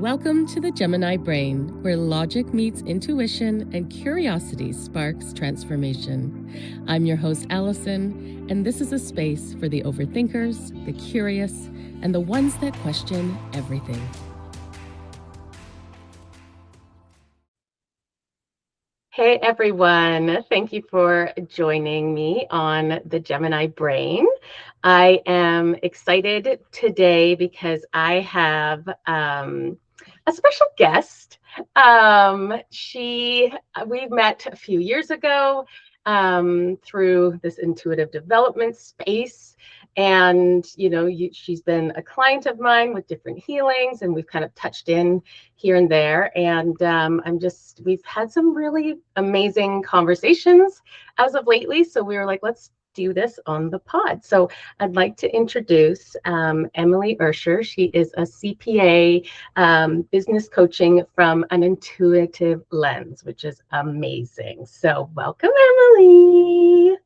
Welcome to the Gemini Brain, where logic meets intuition and curiosity sparks transformation. I'm your host, Allison, and this is a space for the overthinkers, the curious, and the ones that question everything. Hey everyone, thank you for joining me on the Gemini Brain. I am excited today because I have a special guest. We met a few years ago through this intuitive development space. And, she's been a client of mine with different healings, and we've kind of touched in here and there. And we've had some really amazing conversations as of lately. So we were like, let's do this on the pod. So I'd like to introduce Emily Ersher. She is a CPA, business coaching from an intuitive lens, which is amazing. So welcome, Emily.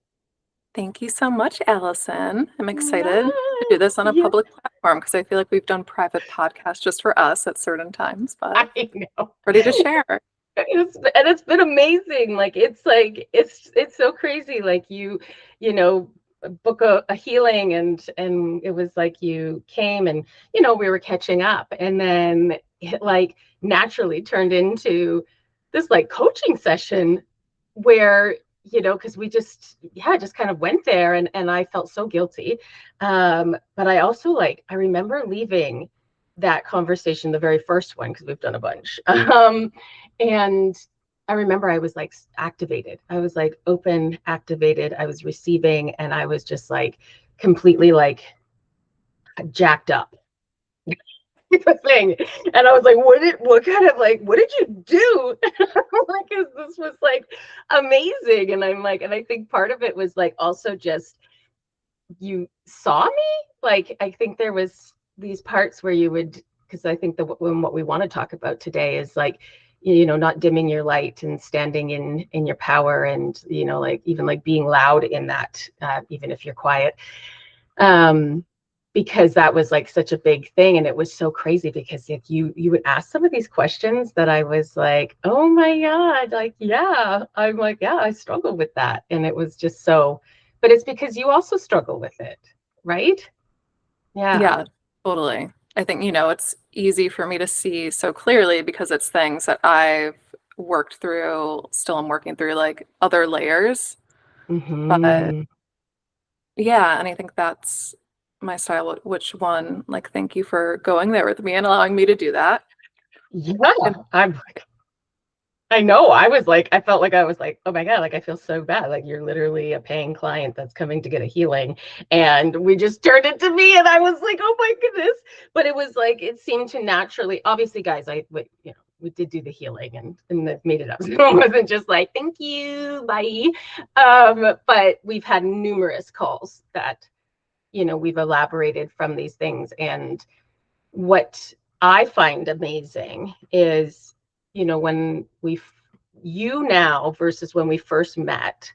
Thank you so much, Allison. I'm excited to do this on a public platform because I feel like we've done private podcasts just for us at certain times, but I know. Ready to share. It's been amazing. It's so crazy. Like you book a healing and it was like you came and we were catching up, and then it like naturally turned into this like coaching session where because we just kind of went there, and I felt so guilty. But I also I remember leaving that conversation, the very first one, because we've done a bunch. And I remember I was like activated. I was like open, activated. I was receiving, and I was just like completely like jacked up. The thing, and I was like, what did you do? Like, this was like amazing. And I'm like, and I think part of it was like also just you saw me. Like, I think there was these parts where you would, because I think what we want to talk about today is like, not dimming your light and standing in your power, and like even like being loud in that, even if you're quiet. Because that was like such a big thing, and it was so crazy because if you would ask some of these questions that I was like, oh my God, like, yeah, I'm like, yeah, I struggle with that. And it was just so, but it's because you also struggle with it, right? Yeah, totally. I think, it's easy for me to see so clearly because it's things that I've worked through, still am working through, like other layers. But yeah, and I think that's my style. Which one? Like, thank you for going there with me and allowing me to do that. Yeah, I know. I felt like I was like, oh my God, like I feel so bad. Like you're literally a paying client that's coming to get a healing. And we just turned it to me, and I was like, oh my goodness. But it was like, it seemed to naturally, obviously, guys, we did do the healing and they've made it up. So it wasn't just like, thank you, bye. But we've had numerous calls that, we've elaborated from these things. And what I find amazing is, when you now versus when we first met,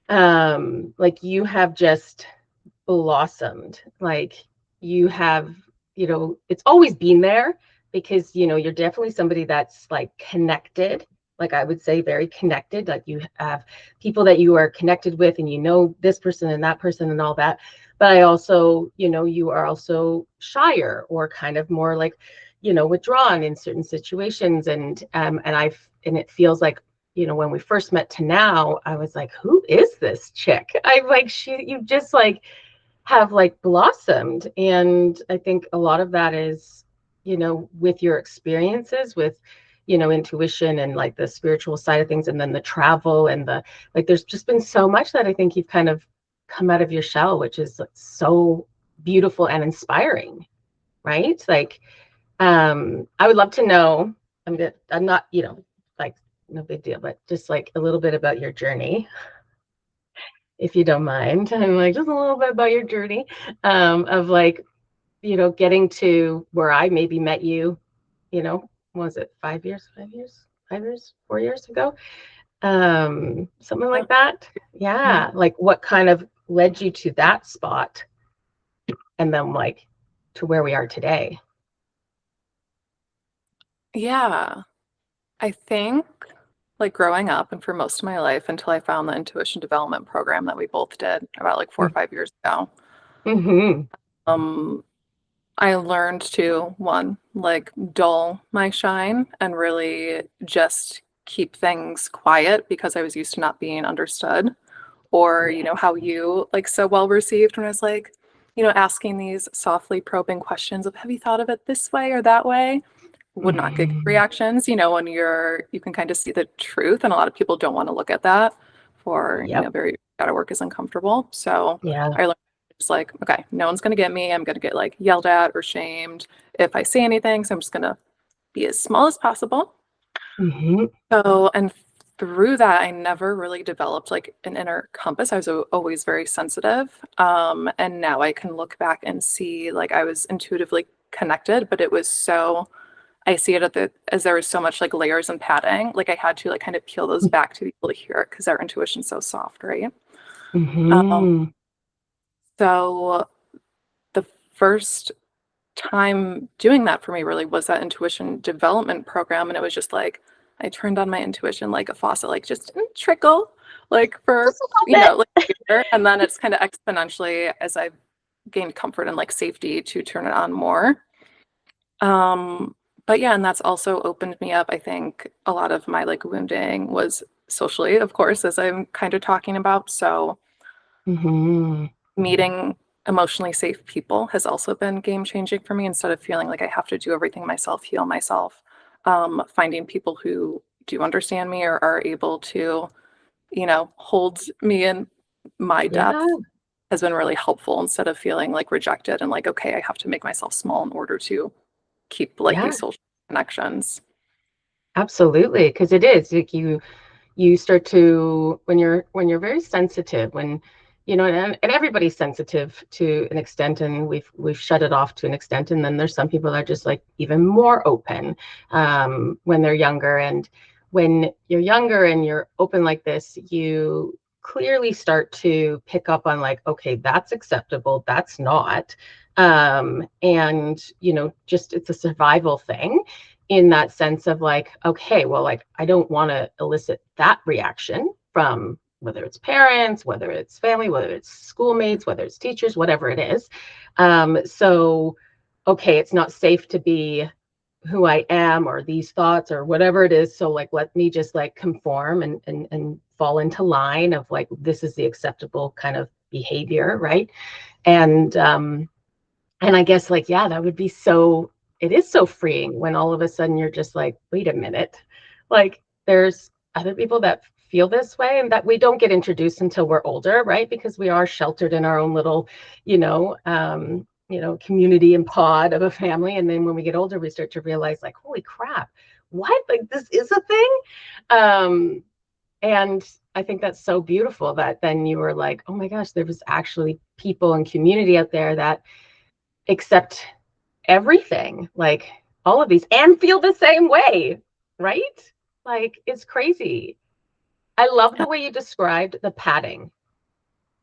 like you have just blossomed. Like you have, it's always been there because, you're definitely somebody that's like connected. Like I would say very connected. Like you have people that you are connected with, and this person and that person and all that. But I also, you are also shyer or kind of more like, withdrawn in certain situations. And it feels like, when we first met to now, I was like, who is this chick? I'm like, you just like have like blossomed. And I think a lot of that is, with your experiences with, intuition and like the spiritual side of things, and then the travel and there's just been so much that I think you've kind of come out of your shell, which is so beautiful and inspiring, right? Like, I would love to know, I'm not, like no big deal, but just like a little bit about your journey, if you don't mind. I'm like, just a little bit about your journey, of like, getting to where I maybe met you, what was it, 5 years, 4 years ago? Something like that. Yeah. Like what kind of led you to that spot, and then like to where we are today? Yeah. I think like growing up and for most of my life until I found the intuition development program that we both did about like 4 or 5 years ago, Mm-hmm. um, I learned to one, like dull my shine and really just keep things quiet because I was used to not being understood. Or, Yeah. how you like so well received when I was like, asking these softly probing questions of have you thought of it this way or that way? Would not get Mm-hmm. reactions, when you can kind of see the truth. And a lot of people don't want to look at that for, Yep. very shadow work is uncomfortable. So Yeah. I learned it's like, okay, no one's gonna get me. I'm gonna get like yelled at or shamed if I say anything. So I'm just gonna be as small as possible. Mm-hmm. So, and through that, I never really developed like an inner compass. I was always very sensitive. And now I can look back and see like I was intuitively connected, but it was so, I see it as there was so much like layers and padding. Like I had to like kind of peel those back to be able to hear it because our intuition's so soft, right? Um, Mm-hmm. so the first time doing that for me really was that intuition development program. And it was just like, I turned on my intuition like a faucet, like just trickle, like for, Just a little like a year. And then it's kind of exponentially as I've gained comfort and like safety to turn it on more. Um, but yeah, and that's also opened me up. I think a lot of my like wounding was socially, of course, as I'm kind of talking about. So bit. Mm-hmm. meeting emotionally safe people has also been game changing for me instead of feeling like I have to do everything myself, heal myself. Finding people who do understand me or are able to, hold me in my Yeah. depth has been really helpful instead of feeling like rejected and like, okay, I have to make myself small in order to keep like Yeah. these social connections. Absolutely. Because it is like you start to when you're very sensitive when and everybody's sensitive to an extent, and we've shut it off to an extent, and then there's some people that are just like even more open when they're younger. And when you're younger and you're open like this, you clearly start to pick up on like, okay, that's acceptable, that's not. And just it's a survival thing in that sense of like, okay, well, like I don't want to elicit that reaction from whether it's parents, whether it's family, whether it's schoolmates, whether it's teachers, whatever it is. So, okay, it's not safe to be who I am or these thoughts or whatever it is. So like, let me just like conform and fall into line of like, this is the acceptable kind of behavior, right? And and I guess like, yeah, that would be it is so freeing when all of a sudden you're just like, wait a minute, like there's other people that feel this way and that we don't get introduced until we're older, right? Because we are sheltered in our own little, community and pod of a family. And then when we get older, we start to realize like, holy crap, what? Like this is a thing. Um, and I think that's so beautiful that then you were like, oh my gosh, there was actually people and community out there that accept everything, like all of these, and feel the same way, right? Like it's crazy. I love the Yeah. way you described the padding.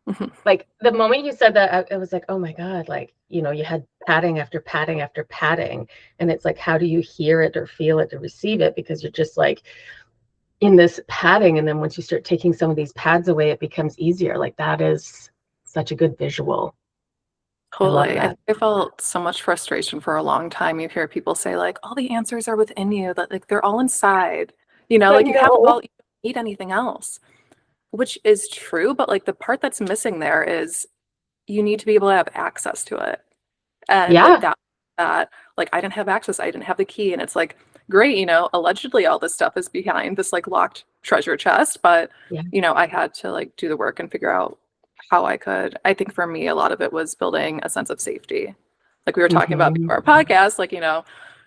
Mhm. Like the moment you said that, I was like, oh my God, like, you had padding after padding after padding. And it's like, how do you hear it or feel it or receive it? Because you're just like in this padding. And then once you start taking some of these pads away, it becomes easier. Like that is such a good visual. I love Totally. I that. think I felt so much frustration for a long time. You hear people say, like, all the answers are within you, that like they're all inside. I Like you have it know. all, you don't need anything else, which is true. But like the part that's missing there is you need to be able to have access to it. And Yeah. that like I didn't have access, I didn't have the key. And it's like, great, allegedly all this stuff is behind this like locked treasure chest. But Yeah. I had to like do the work and figure out how I could. I think for me, a lot of it was building a sense of safety. Like we were talking about Mm-hmm. before our podcast, like,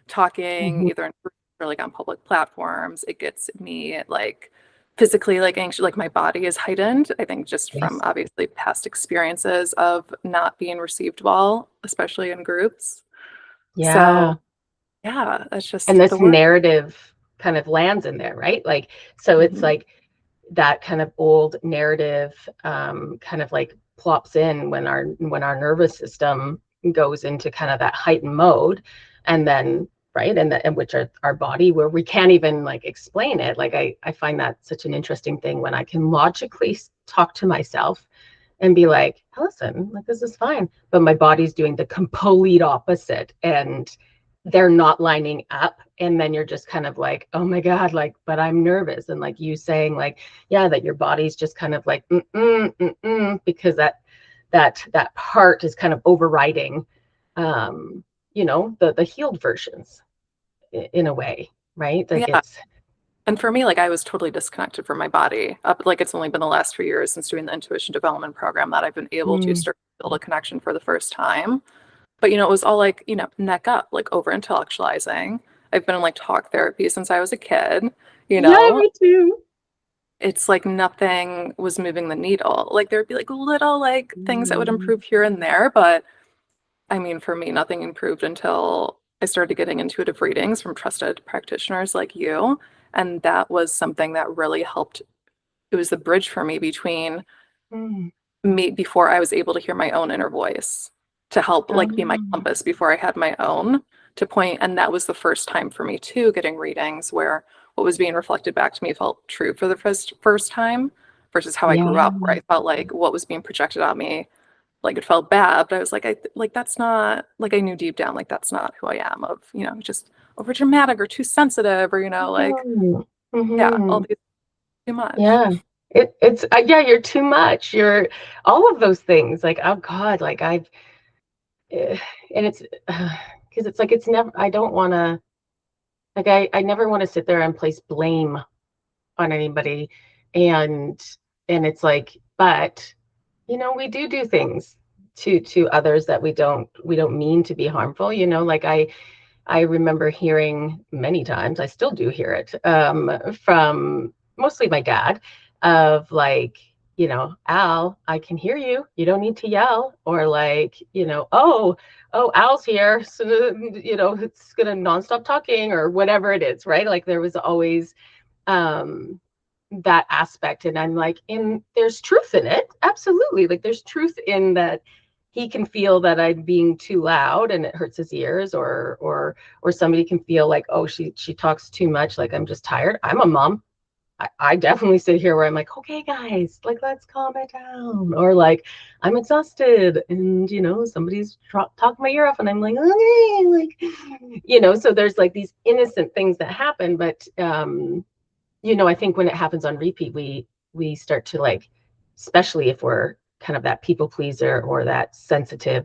talking Mm-hmm. either in groups or like on public platforms, it gets me like physically like anxious, like my body is heightened. I think just from Yes. obviously past experiences of not being received well, especially in groups. Yeah. So yeah, that's And just the this work. narrative kind of lands in there, right? Like, so it's Mhm. like that kind of old narrative kind of like plops in when our nervous system goes into kind of that heightened mode. And then right? And which are our body, where we can't even like explain it. Like I find that such an interesting thing when I can logically talk to myself and be like, Allison, like this is fine, but my body's doing the complete opposite, and they're not lining up. And then you're just kind of like, oh my God, like, but I'm nervous. And like you saying like, yeah, that your body's just kind of like, because that part is kind of overriding, the healed versions in a way, right? Like Yeah. it's, And for me, like I was totally disconnected from my body. Like it's only been the last 3 years since doing the intuition development program that I've been able to start to build a connection for the first time. But it was all like, neck up, like over intellectualizing. I've been in like talk therapy since I was a kid, you yeah, know. me too. It's like nothing was moving the needle. Like there'd be like little like things that would improve here and there, but I mean, for me, nothing improved until I started getting intuitive readings from trusted practitioners like you. And that was something that really helped. It was the bridge for me between Mm. me before I was able to hear my own inner voice to help like be my Um, compass before I had my own to point. And that was the first time for me too, getting readings where what was being reflected back to me felt true for the first time versus how I grew yeah. up, where I felt like what was being projected on me, like it felt bad, but I was like, that's not, like I knew deep down, like that's not who I am, of, just over dramatic or too sensitive, or, like, yeah, all Mm-hmm. these too much. Yeah. Yeah, you're too much. You're all of those things. Like, oh God, like and it's because it's like, it's never, I don't want to, like, I never want to sit there and place blame on anybody. And, and it's like, but, we do things to others that we don't mean to be harmful, like I remember hearing many times, I still do hear it, from mostly my dad, of like, Al, I can hear you. You don't need to yell. Or like, oh, Al's here. So, it's going to nonstop talking or whatever it is, right? Like there was always um, that aspect. And I'm like, there's truth in it. Absolutely. Like there's truth in that. He can feel that I'm being too loud and it hurts his ears, or somebody can feel like, oh, she talks too much, like I'm just tired. I'm a mom. I definitely sit here where I'm like, okay, guys, like let's calm it down. Or like I'm exhausted and somebody's talking my ear off and I'm like, okay, like, so there's like these innocent things that happen. But I think when it happens on repeat, we start to like, especially if we're kind of that people pleaser or that sensitive,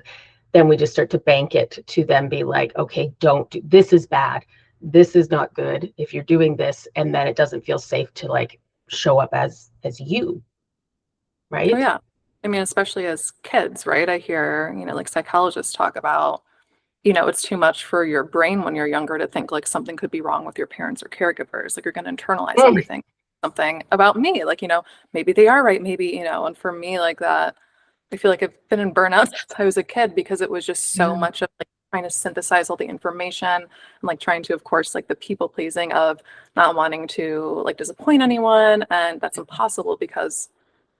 then we just start to bank it to them, be like, okay, don't do this, is bad. This is not good if you're doing this. And then it doesn't feel safe to like show up as you, Oh right? yeah. I mean, especially as kids, right? I hear, like psychologists talk about, it's too much for your brain when you're younger to think like something could be wrong with your parents or caregivers. Like you're going to internalize Mm, everything, something about me, like, maybe they are right, maybe, and for me, like that, I feel like I've been in burnout since I was a kid because it was just so yeah. much of like trying to synthesize all the information and like trying to, of course, like the people pleasing of not wanting to like disappoint anyone. And that's impossible because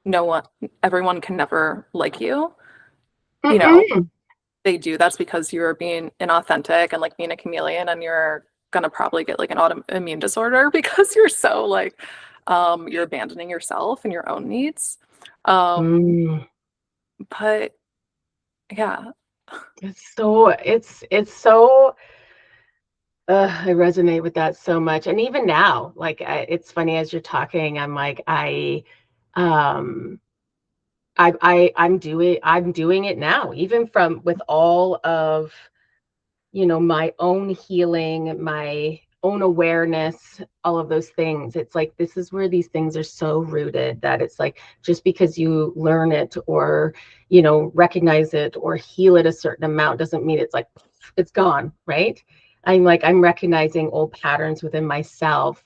no one, everyone can never like you, you know, Mm-mm. they do. That's because you're being inauthentic and like being a chameleon, and you're gonna probably get like an autoimmune disorder because you're so like you're abandoning yourself and your own needs. Um, Mm. but yeah. It's so I resonate with that so much. And even now, like it's funny, as you're talking, I'm like, um I'm doing it now, even from with all of, my own healing, my own awareness, all of those things. It's like, this is where these things are so rooted that it's like, just because you learn it or, recognize it or heal it a certain amount doesn't mean it's like, it's gone, right? I'm recognizing old patterns within myself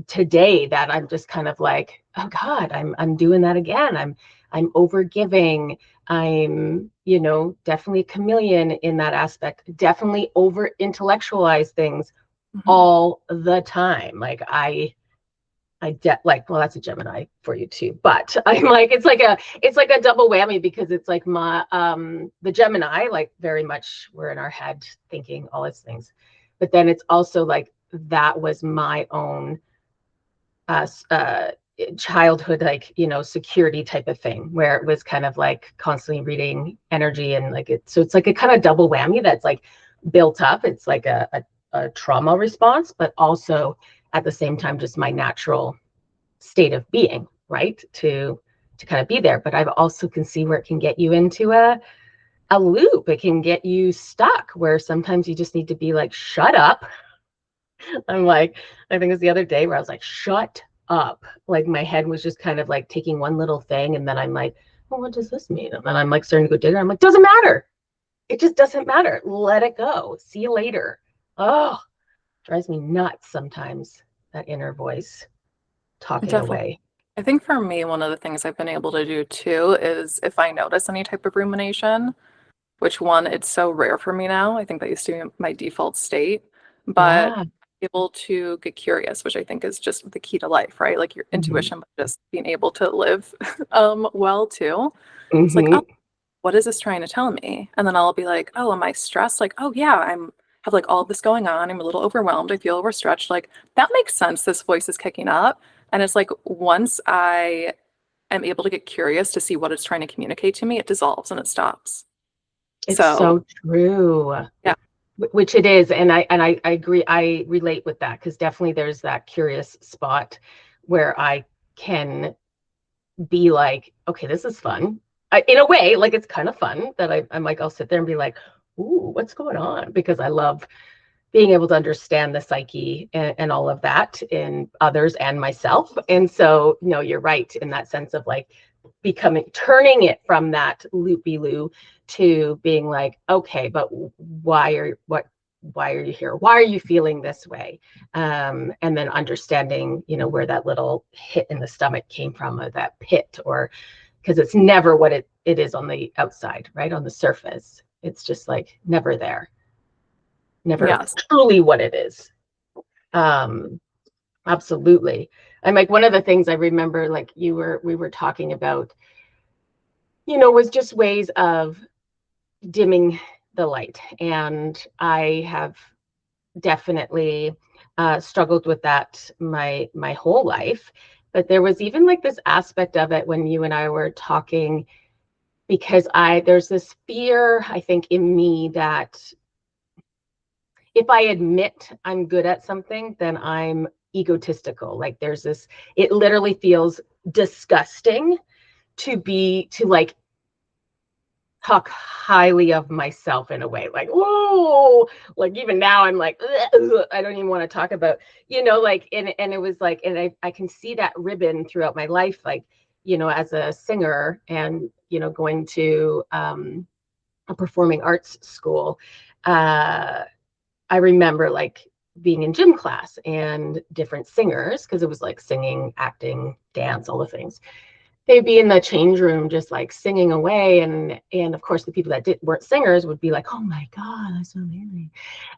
today that I'm just kind of like, oh God, I'm doing that again. I'm over giving. I'm, definitely a chameleon in that aspect. Definitely over intellectualize things Mhm. all the time. Like well, that's a Gemini for you too. But I'm like, it's like a double whammy, because it's like the Gemini, like very much we're in our head thinking all these things. But then it's also like that was my own childhood, like, security type of thing, where it was kind of like constantly reading energy, and like so it's like a kind of double whammy that's like built up. It's like a trauma response, but also at the same time just my natural state of being, right, to kind of be there. But I've also can see where it can get you into a loop. It can get you stuck, where sometimes you just need to be like, shut up. I'm like, I think it was the other day where I was like, shut up. Like my head was just kind of like taking one little thing, and then I'm like, well, what does this mean? And then I'm like starting to go dig. I'm like, doesn't matter. It just doesn't matter. Let it go. See you later. Oh, drives me nuts sometimes, that inner voice talking Definitely. away. I think for me, one of the things I've been able to do too is if I notice any type of rumination, which one, it's so rare for me now. I think that used to be my default state, but Yeah. able to get curious, which I think is just the key to life, right? Like your Mm-hmm. intuition, but just being able to live well too. It's like, Mm-hmm. oh, what is this trying to tell me? And then I'll be like, oh, am I stressed? Like, oh yeah, I'm have like all of this going on. I'm a little overwhelmed. I feel overstretched. Like that makes sense. This voice is kicking up. And it's like once I am able to get curious to see what it's trying to communicate to me, it dissolves and it stops. It's So so true. yeah, Which it is. And I agree. I relate with that, because definitely there's that curious spot where I can be like, okay, this is fun. In a way, like it's kind of fun that I'm like, I'll sit there and be like, ooh, what's going on? Because I love being able to understand the psyche and all of that in others and myself. And so, you're right in that sense of like turning it from that loopy loo to being like, okay, but why are you here? Why are you feeling this way? And then understanding, where that little hit in the stomach came from, or that pit, or because it's never what it is on the outside, right? On the surface. It's just like never there, never yes, truly what it is. Um, absolutely. I'm like, one of the things I remember, like we were talking about, was just ways of dimming the light. And I have definitely struggled with that my whole life. But there was even like this aspect of it when you and I were talking, because there's this fear, I think, in me that if I admit I'm good at something, then I'm egotistical. Like there's this, it literally feels disgusting to like talk highly of myself in a way, like, whoa, like even now I'm like, I don't even want to talk about, like, and it was like, and I can see that ribbon throughout my life, like, as a singer, and, going to a performing arts school. I remember like being in gym class and different singers, because it was like singing, acting, dance, all the things. They'd be in the change room just like singing away, and of course the people that weren't singers would be like, oh my god, that's so amazing.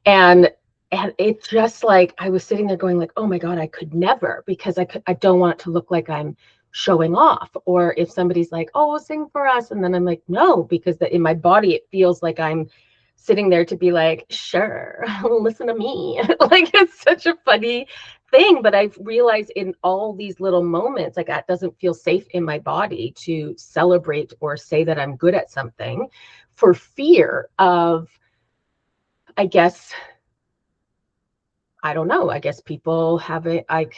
And it's just like I was sitting there going like, oh my god, I could never, because I don't want it to look like I'm showing off. Or if somebody's like, oh, sing for us, and then I'm like, no, because in my body it feels like I'm sitting there to be like, sure, listen to me. Like it's such a funny thing, but I've realized in all these little moments, like that doesn't feel safe in my body to celebrate or say that I'm good at something, for fear of, I guess, I don't know, I guess people have it. I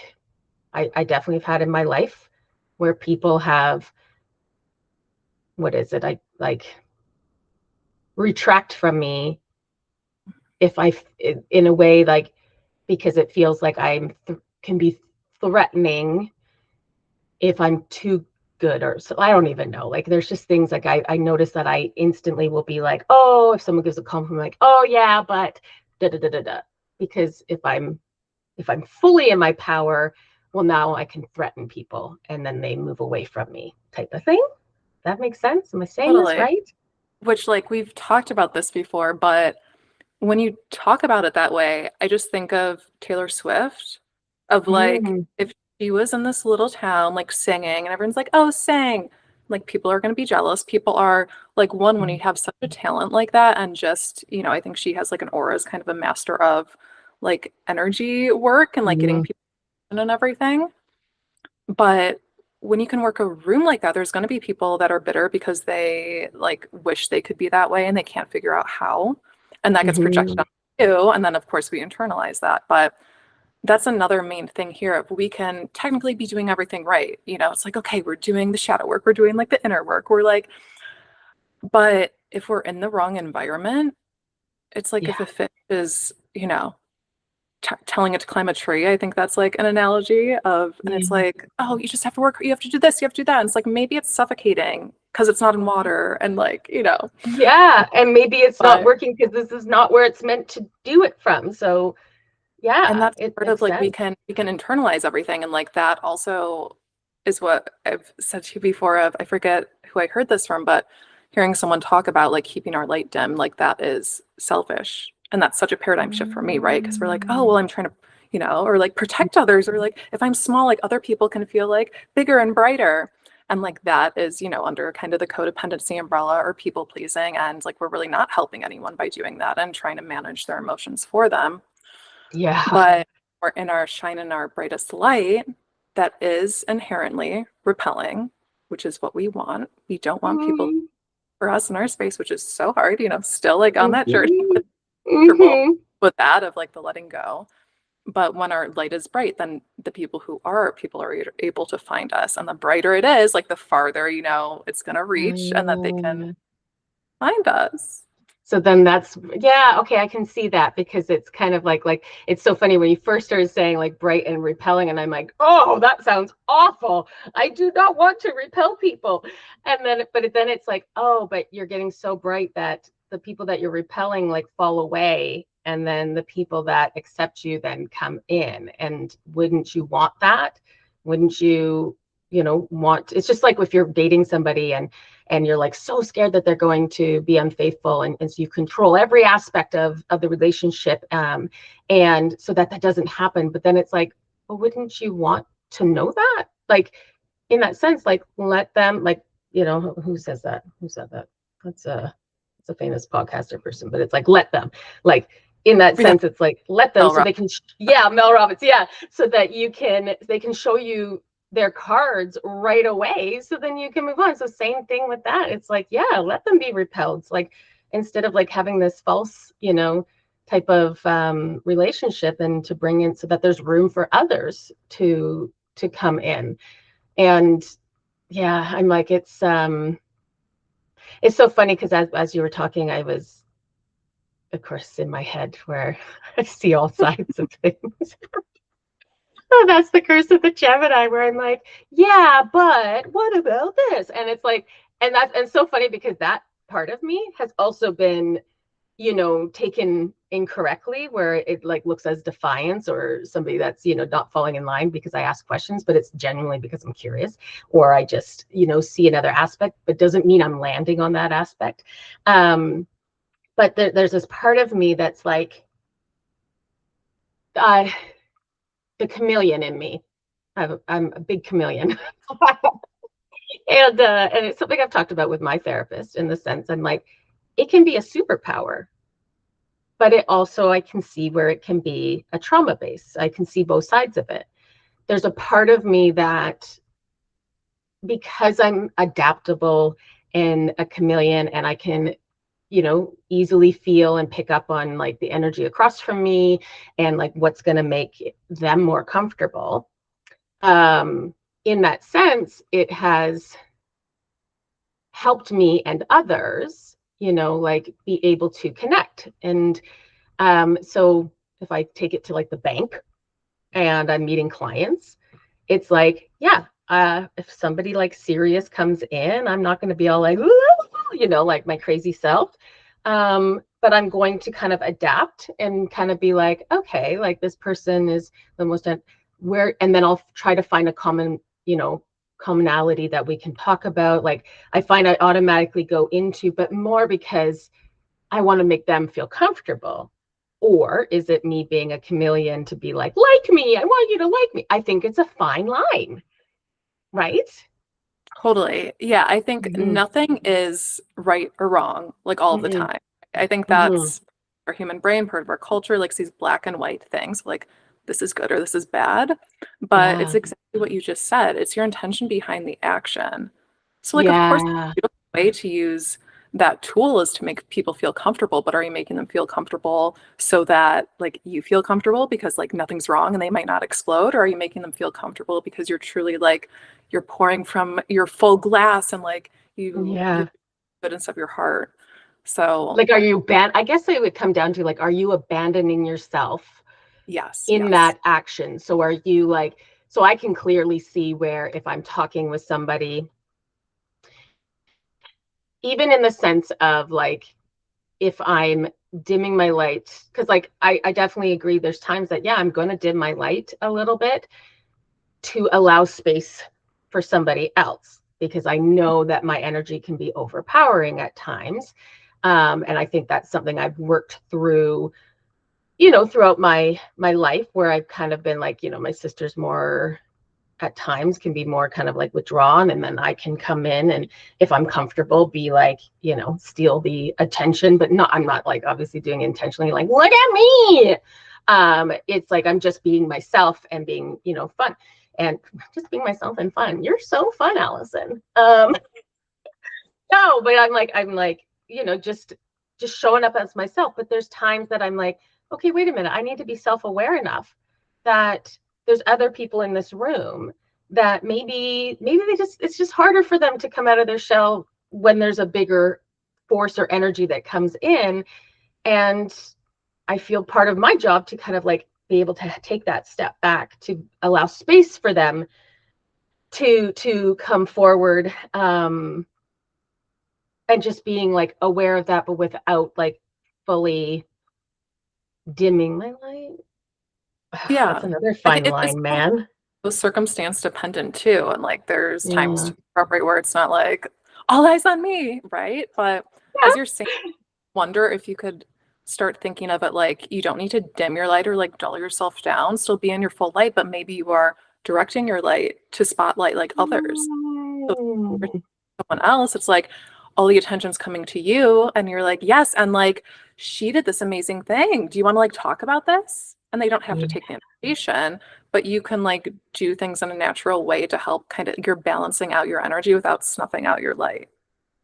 definitely have had in my life where people have, what is it? I like retract from me if in a way, like, because it feels like can be threatening if I'm too good, or so I don't even know. Like there's just things like I notice that I instantly will be like, oh, if someone gives a compliment, like, oh yeah, but da da da da da. Because if I'm fully in my power, well, now I can threaten people and then they move away from me, type of thing. That makes sense. Am I saying this totally. right? Which like we've talked about this before, but when you talk about it that way, I just think of Taylor Swift, of like Mm, if she was in this little town, like singing, and everyone's like, oh, sing. Like, people are going to be jealous. People are like, one, when you have such a talent like that, and just, I think she has like an aura as kind of a master of like energy work and like getting Mhm. people and everything. But when you can work a room like that, there's going to be people that are bitter because they like wish they could be that way and they can't figure out how. And that gets projected Mhm. on you. And then, of course, we internalize that. But that's another main thing here. If we can technically be doing everything right, it's like, okay, we're doing the shadow work, we're doing like the inner work, we're like, but if we're in the wrong environment, it's like Yeah. if a fish is, telling it to climb a tree. I think that's like an analogy of, and it's Yeah. like, oh, you just have to work, you have to do this, you have to do that. And it's like, maybe it's suffocating because it's not in water and like, Yeah, and maybe it's not but, working because this is not where it's meant to do it from. So and yeah, that's it part of makes like, we sense. can, internalize everything. And like, that also is what I've said to you before of, I forget who I heard this from, but hearing someone talk about like keeping our light dim, like that is selfish. And that's such a paradigm shift for me, right? Because we're like, oh, well, I'm trying to, or like protect others, or like if I'm small, like other people can feel like bigger and brighter. And like that is, under kind of the codependency umbrella or people pleasing. And like we're really not helping anyone by doing that and trying to manage their emotions for them. Yeah. But we're in our shine in our brightest light, that is inherently repelling, which is what we want. We don't want people Mhm. for us in our space, which is so hard, still like on that journey Mhm. with comfortable Mhm. with that of like the letting go. But when our light is bright, then the people are able to find us. And the brighter it is, like the farther, it's gonna reach and that they can Uh, find us. So then that's, yeah, okay, I can see that because it's kind of like it's so funny when you first started saying like bright and repelling, and I'm like, oh, that sounds awful. I do not want to repel people. And then, but then it's like, oh, but you're getting so bright that the people that you're repelling like fall away, and then the people that accept you then come in. And wouldn't you want that? Wouldn't you, want, it's just like if you're dating somebody and you're like so scared that they're going to be unfaithful, and so you control every aspect of the relationship, and so that doesn't happen. But then it's like, well, wouldn't you want to know that, like, in that sense, like, let them, like, who says that, who said that, that's a famous podcaster person, but it's like, let them, like, in that Yeah. sense, it's like, let them, so they can, yeah, Mel Robbins, yeah, so that they can show you their cards right away, so then you can move on. So same thing with that, it's like, yeah, let them be repelled. It's like, instead of like having this false, type of relationship, and to bring in, so that there's room for others to come in. And yeah, I'm like, it's so funny because as you were talking, I was, of course, in my head where I see all sides of things. Oh, that's the curse of the Gemini, where I'm like, yeah, but what about this? And it's like, and so funny because that part of me has also been, taken incorrectly, where it like looks as defiance or somebody that's, not falling in line because I ask questions, but it's genuinely because I'm curious, or I just, see another aspect, but doesn't mean I'm landing on that aspect. But there's this part of me that's like, uh, the chameleon in me. I'm a big chameleon. And it's something I've talked about with my therapist, in the sense I'm like, it can be a superpower, but it also, I can see where it can be a trauma base. I can see both sides of it. There's a part of me that, because I'm adaptable and a chameleon, and I can, easily feel and pick up on like the energy across from me, and like what's going to make them more comfortable. In that sense, it has helped me and others, like be able to connect. And so if I take it to like the bank and I'm meeting clients, it's like, yeah, if somebody like serious comes in, I'm not going to be all like, like my crazy self. But I'm going to kind of adapt and kind of be like, okay, like this person is the most, where, and then I'll try to find a common, commonality that we can talk about. Like, I find I automatically go into, but more because I want to make them feel comfortable. Or is it me being a chameleon to be like me, I want you to like me? I think it's a fine line, right? Totally. Yeah, I think Mm-hmm. nothing is right or wrong, like all of the Mm-hmm. time. I think Mm-hmm. that's our human brain, part of our culture, like sees black and white things, like this is good or this is bad. But it's Yeah. exactly what you just said. It's your intention behind the action. So, like, of course, Yeah. the way to use that tool is to make people feel comfortable, but are you making them feel comfortable so that like you feel comfortable because like nothing's wrong and they might not explode? Or are you making them feel comfortable because you're truly like you're pouring from your full glass and like you're Yeah. goodness of your heart. So Like, are you I guess it would come down to like, are you abandoning yourself yes, in yes. that action? So are you like, so I can clearly see where if I'm talking with somebody, even in the sense of like, if I'm dimming my light, because like I definitely agree there's times that, yeah, I'm going to dim my light a little bit to allow space for somebody else, because I know that my energy can be overpowering at times. And I think that's something I've worked through, throughout my life, where I've kind of been like, my sister's more at times can be more kind of like withdrawn, and then I can come in and if I'm comfortable be like, steal the attention, but not, I'm not like obviously doing it intentionally like, look at me. It's like I'm just being myself and being, fun, and just being myself and fun. You're so fun, Allison. No, but I'm like, just showing up as myself. But there's times that I'm like, okay, wait a minute, I need to be self-aware enough that there's other people in this room that maybe it's just harder for them to come out of their shell when there's a bigger force or energy that comes in. And I feel part of my job to kind of like be able to take that step back to allow space for them to come forward. And just being like aware of that, but without like fully dimming my light. That's Yeah. another I think fine it is line, man. circumstance dependent too. And like there's times Yeah. to incorporate where it's not like all eyes on me, right? But Yeah. as you're saying, wonder if you could start thinking of it like you don't need to dim your light or like dull yourself down, still be in your full light, but maybe you are directing your light to spotlight like others. So for Mm. someone else, it's like all the attention's coming to you, and you're like, yes, and like she did this amazing thing. Do you want to like talk about this? And they don't have to Yeah. take the invitation, but you can like do things in a natural way to help kind of you're balancing out your energy without snuffing out your light.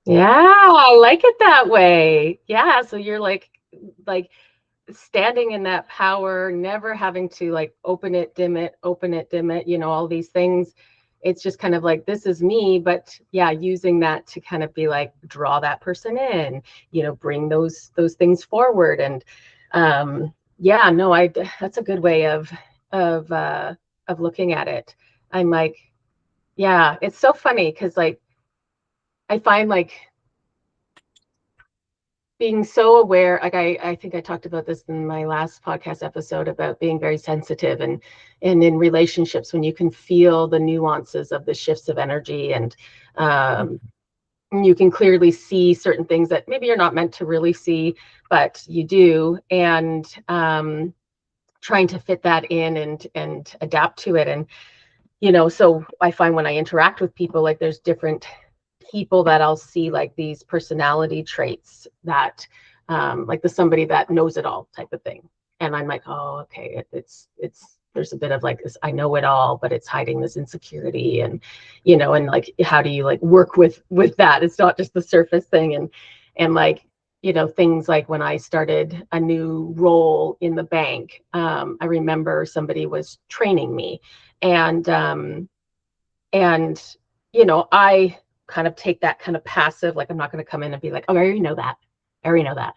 Yeah, I like it that way. Yeah, so you're like standing in that power, never having to like open it, dim it, all these things. It's just kind of like, this is me, but yeah, using that to kind of be like, draw that person in, bring those things forward. And yeah, no, that's a good way of uh of looking at it. I'm like, yeah, it's so funny because like I find like being so aware, like I think I talked about this in my last podcast episode about being very sensitive, and in relationships when you can feel the nuances of the shifts of energy, and you can clearly see certain things that maybe you're not meant to really see, but you do, and trying to fit that in and adapt to it. And so I find when I interact with people, like there's different people that I'll see like these personality traits that like somebody that knows it all type of thing. And I'm like, oh, okay, it's there's a bit of like this, I know it all, but it's hiding this insecurity, and like how do you like work with that? It's not just the surface thing. And like, things like when I started a new role in the bank, I remember somebody was training me, and and I kind of take that kind of passive, like I'm not going to come in and be like, oh, I already know that. I already know that.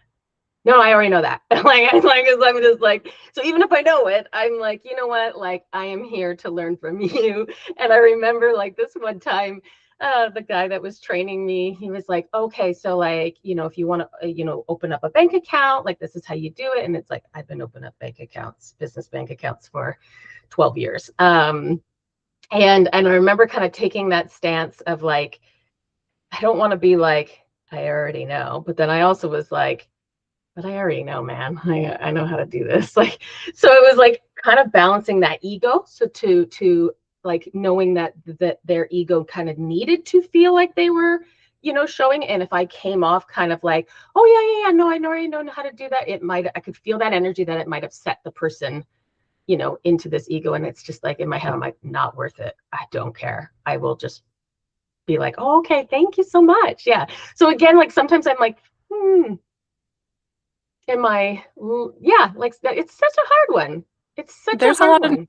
No, I already know that. Like as long as I'm just like, so even if I know it, I'm like, you know what? Like I am here to learn from you. And I remember like this one time, the guy that was training me, he was like, okay, so like, if you want to, open up a bank account, like this is how you do it. And it's like, I've been opening up bank accounts, business bank accounts for 12 years. And I remember kind of taking that stance of like, I don't want to be like, I already know. But then I also was like, but I already know, man. I know how to do this. Like, so it was like kind of balancing that ego. So to like knowing that their ego kind of needed to feel like they were, showing. And if I came off kind of like, oh yeah, no, I already know how to do that, I could feel that energy that it might upset the person, into this ego. And it's just like in my head, I'm like, not worth it. I don't care. I will just be like, oh, okay, thank you so much. Yeah. So again, like sometimes I'm like, yeah, like it's such a hard one. It's such a There's a hard lot of, one.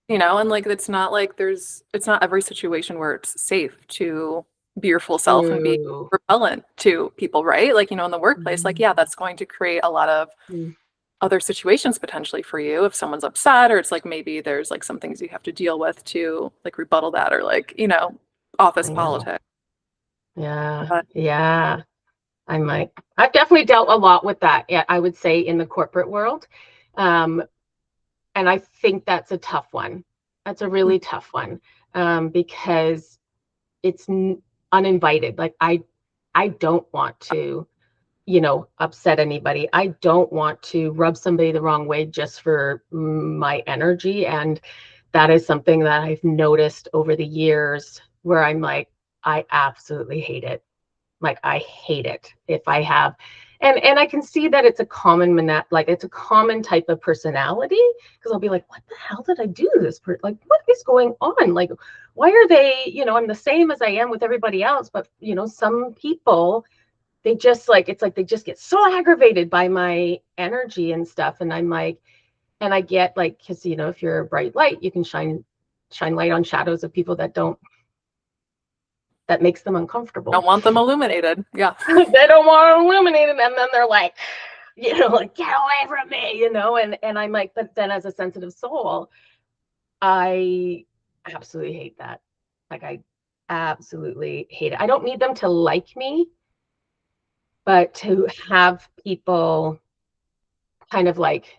and like it's not like it's not every situation where it's safe to be your full self and be True. repellent to people, right? Like, in the workplace, like, yeah, Mm-hmm. that's going to create a lot of other situations potentially for you if someone's upset, or it's like maybe there's like some things you have to deal with to like rebuttal that, or like, office I know. politics. Yeah. But Yeah. I've definitely dealt a lot with that. Yeah, I would say in the corporate world. Um, and I think that's a tough one. That's a really tough one. Because it's uninvited. Like I don't want to, upset anybody. I don't want to rub somebody the wrong way just for my energy. And that is something that I've noticed over the years where I'm like, I absolutely hate it. Like I hate it if I have, and I can see that it's a it's a common type of personality, because I'll be like, what the hell did I do to this person? Like, what is going on? Like, why are they, I'm the same as I am with everybody else, but some people, they just like, it's like they just get so aggravated by my energy and stuff. And I'm like, and I get like, because if you're a bright light, you can shine light on shadows of people that makes them uncomfortable. don't want them illuminated. Yeah. They don't want to illuminate it, and then they're like, like, get away from me, and I'm like, but then as a sensitive soul, I absolutely hate that. Like I absolutely hate it. I don't need them to like me, but to have people kind of like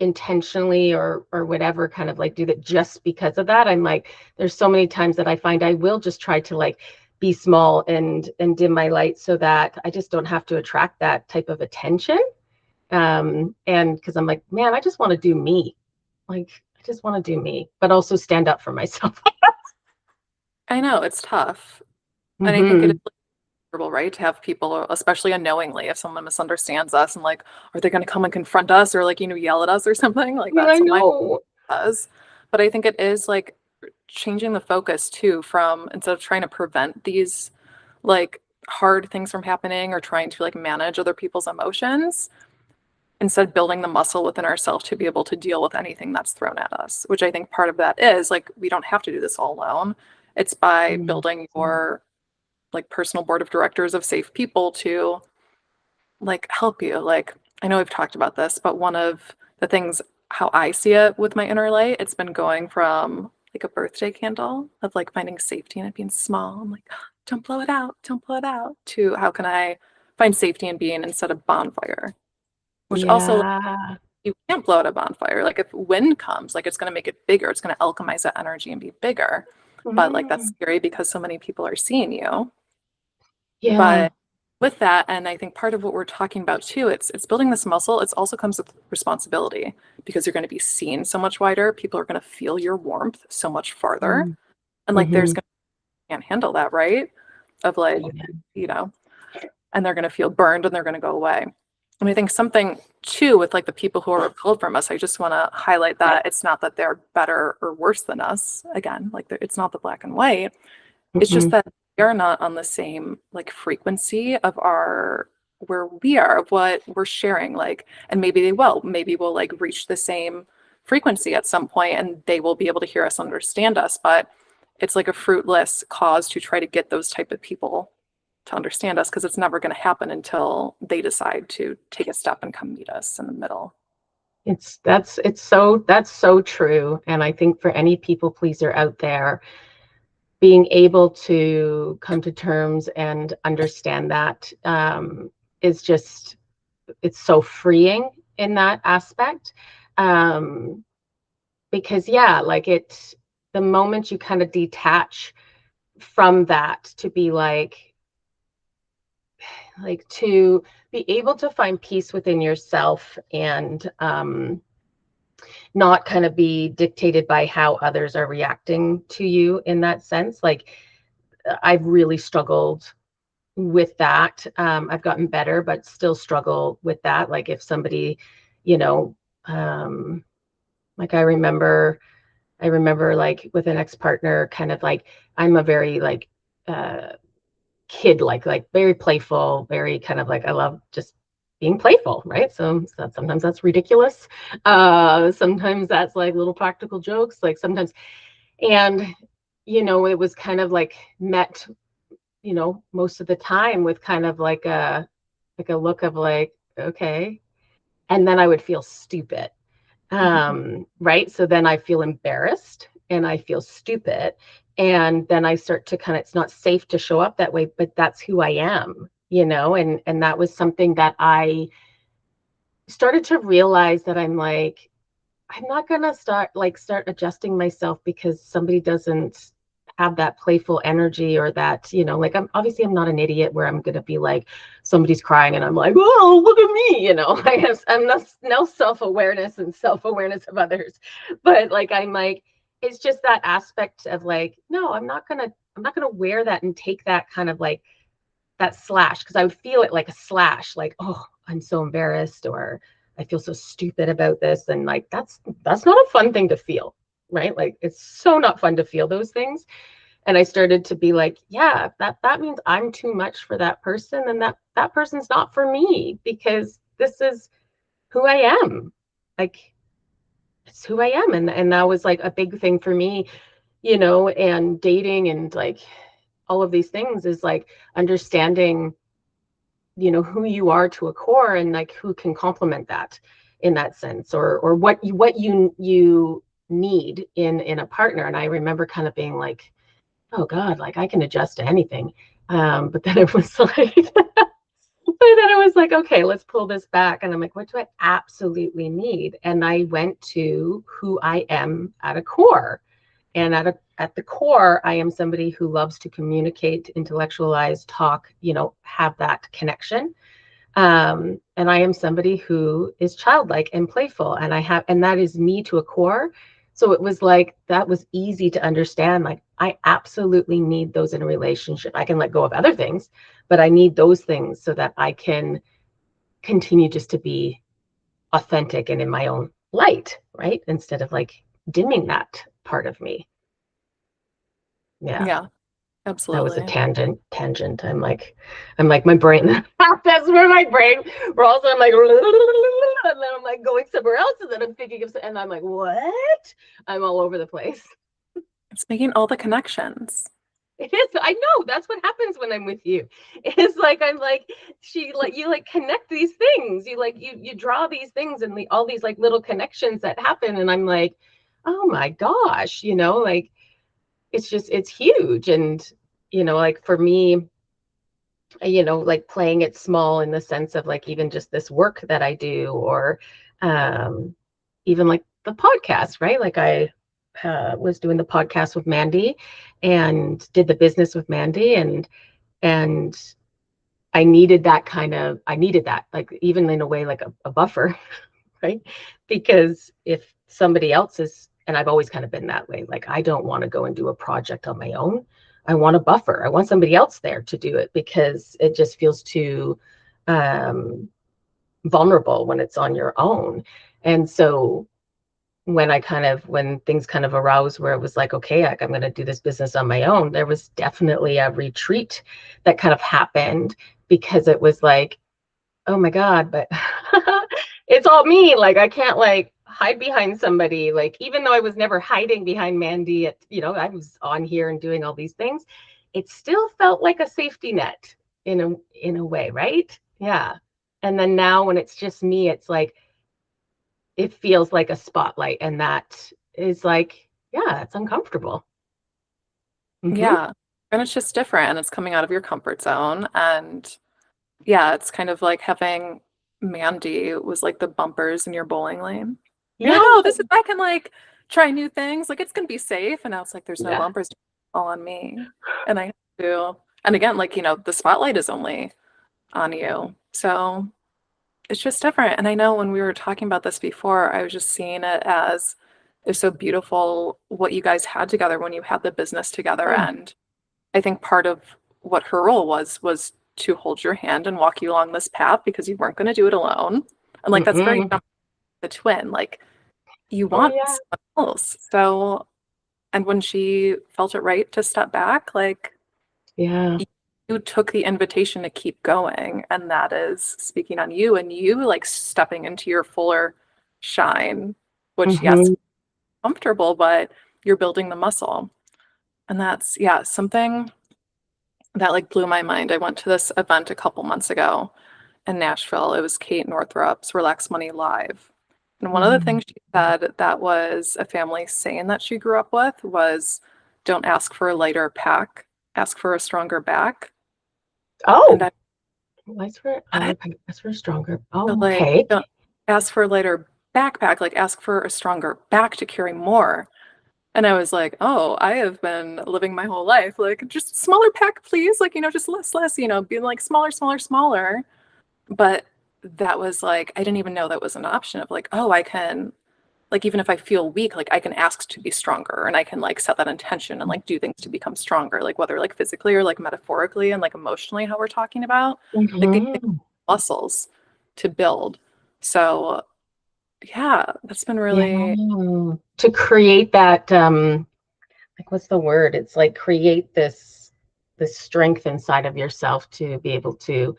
intentionally or whatever kind of like do that just because of that, I'm like, there's so many times that I find I will just try to like be small and dim my light so that I just don't have to attract that type of attention. And because I'm like, man, I just want to do me. Like I just want to do me, but also stand up for myself. I know it's tough. And I think it is Mm-hmm. right, to have people, especially unknowingly, if someone misunderstands us and like, are they going to come and confront us or like, yell at us or something? Like I that's what my know. does. But I think it is like changing the focus too, from instead of trying to prevent these like hard things from happening or trying to like manage other people's emotions, instead building the muscle within ourselves to be able to deal with anything that's thrown at us, which I think part of that is like, we don't have to do this all alone. It's by Mm-hmm. building your like personal board of directors of safe people to like help you. Like, I know we've talked about this, but one of the things, how I see it with my inner light, it's been going from like a birthday candle of like finding safety in it being small. I'm like, don't blow it out, don't blow it out, to how can I find safety in being instead of bonfire, which also like, Yeah. you can't blow out a bonfire. Like if wind comes, like it's going to make it bigger. It's going to alchemize that energy and be bigger. But like that's Mm. scary because so many people are seeing you. Yeah. But with that, and I think part of what we're talking about too, it's building this muscle. It also comes with responsibility because you're going to be seen so much wider. People are going to feel your warmth so much farther. And like there's Mm-hmm. going to can't handle that, right? Of like, Yeah. you know, and they're going to feel burned and they're going to go away. And I think something too with like the people who are repelled from us, I just want to highlight that it's not that they're better or worse than us. Again, like it's not the black and white. It's just Mm-mm. that we are not on the same like frequency of our where we are, of what we're sharing. Like, and maybe they will, maybe we'll like reach the same frequency at some point and they will be able to hear us, understand us. But it's like a fruitless cause to try to get those type of people to understand us, because it's never going to happen until they decide to take a step and come meet us in the middle. That's so true. And I think for any people pleaser out there, being able to come to terms and understand that is just, it's so freeing in that aspect. Um, because yeah, like the moment you kind of detach from that to be like to be able to find peace within yourself and not kind of be dictated by how others are reacting to you in that sense. Like I've really struggled with that. I've gotten better, but still struggle with that. Like if somebody, you know, like I remember like with an ex-partner, kind of like I'm a very like kid, like very playful, very kind of like I love just being playful, right? So sometimes that's ridiculous. Sometimes that's like little practical jokes, like sometimes, and it was kind of like met, most of the time with kind of like a look of like, okay. And then I would feel stupid. Right. So then I feel embarrassed and I feel stupid. And then I start to kind of, it's not safe to show up that way, but that's who I am, and that was something that I started to realize that I'm like, I'm not going to start adjusting myself because somebody doesn't have that playful energy or that, like I'm not an idiot where I'm going to be like, somebody's crying and I'm like, oh, look at me, I'm not, no self-awareness and self-awareness of others. But like, I'm like, it's just that aspect of like, no, I'm not going to wear that and take that kind of like that slash, because I would feel it like a slash, like, oh, I'm so embarrassed, or I feel so stupid about this. And like, that's not a fun thing to feel, right? Like, it's so not fun to feel those things. And I started to be like, yeah, that means I'm too much for that person, and that person's not for me, because this is who I am. Like, it's who I am. And that was like a big thing for me, and dating and like all of these things is like understanding who you are to a core, and like who can complement that in that sense, or what you need in a partner. And I remember kind of being like, oh God, like I can adjust to anything. But then it was like okay, let's pull this back. And I'm like, what do I absolutely need? And I went to who I am at a core. And at the core, I am somebody who loves to communicate, intellectualize, talk, have that connection. And I am somebody who is childlike and playful, and that is me to a core. So it was like, that was easy to understand. Like, I absolutely need those in a relationship. I can let go of other things, but I need those things so that I can continue just to be authentic and in my own light, right? Instead of like dimming that part of me. Yeah. Yeah, That was a absolutely. tangent. I'm like my brain. That's where my brain rolls. I'm like, and then I'm like going somewhere else, and then I'm thinking of, and I'm like, what? I'm all over the place. It's making all the connections. It is. I know. That's what happens when I'm with you. It's like I'm like you like connect these things. You like you draw these things and all these like little connections that happen, and I'm like, oh my gosh, like it's huge. And like for me, like playing it small in the sense of like even just this work that I do, or even like the podcast, right? Like I was doing the podcast with Mandy and did the business with Mandy, and I needed that, like even in a way like a buffer, right? Because if somebody else is, and I've always kind of been that way, like I don't want to go and do a project on my own. I want a buffer. I want somebody else there to do it, because it just feels too vulnerable when it's on your own. And so when things kind of arose where it was like, okay, I'm going to do this business on my own, there was definitely a retreat that kind of happened, because it was like, oh my God, but it's all me. Like I can't like hide behind somebody. Like even though I was never hiding behind Mandy, I was on here and doing all these things, it still felt like a safety net in a way, right? Yeah. And then now when it's just me, it's like it feels like a spotlight, and that is like, yeah, it's uncomfortable. Mm-hmm. Yeah. And it's just different and it's coming out of your comfort zone. And yeah, it's kind of like having Mandy was like the bumpers in your bowling lane. You're Yeah. like, oh, this is, I can like try new things. Like it's gonna be safe. And now it's like there's no Yeah. bumpers all on me. And I have to, and again, like, the spotlight is only on you. So it's just different. And I know when we were talking about this before, I was just seeing it as it's so beautiful what you guys had together when you had the business together. Mm. And I think part of what her role was to hold your hand and walk you along this path because you weren't going to do it alone. And like that's very Mm-mm. the twin. Like you Oh want yeah. someone else. So and when she felt it right to step back, like Yeah. you took the invitation to keep going, and that is speaking on you and you like stepping into your fuller shine, which yes, Hmm. comfortable, but you're building the muscle. And that's yeah, something that like blew my mind. I went to this event a couple months ago in Nashville. It was Kate Northrup's Relax Money Live. And one of the things she said that was a family saying that she grew up with was don't ask for a lighter pack, ask for a stronger back. And Oh, I lights for what? lighter pack, that's for stronger. So Oh, like okay. don't ask for a lighter backpack, like ask for a stronger back to carry more. And I was like, oh, I have been living my whole life like just smaller pack, please. Like, just less, being like smaller, smaller, smaller. But that was like, I didn't even know that was an option of like, oh, I can, like, even if I feel weak, like I can ask to be stronger and I can like set that intention and like do things to become stronger, like whether like physically or like metaphorically and like emotionally, how we're talking about, like the Hmm. muscles to build. So yeah, that's been Yeah. really, To create that, like what's the word? It's like create this strength inside of yourself to be able to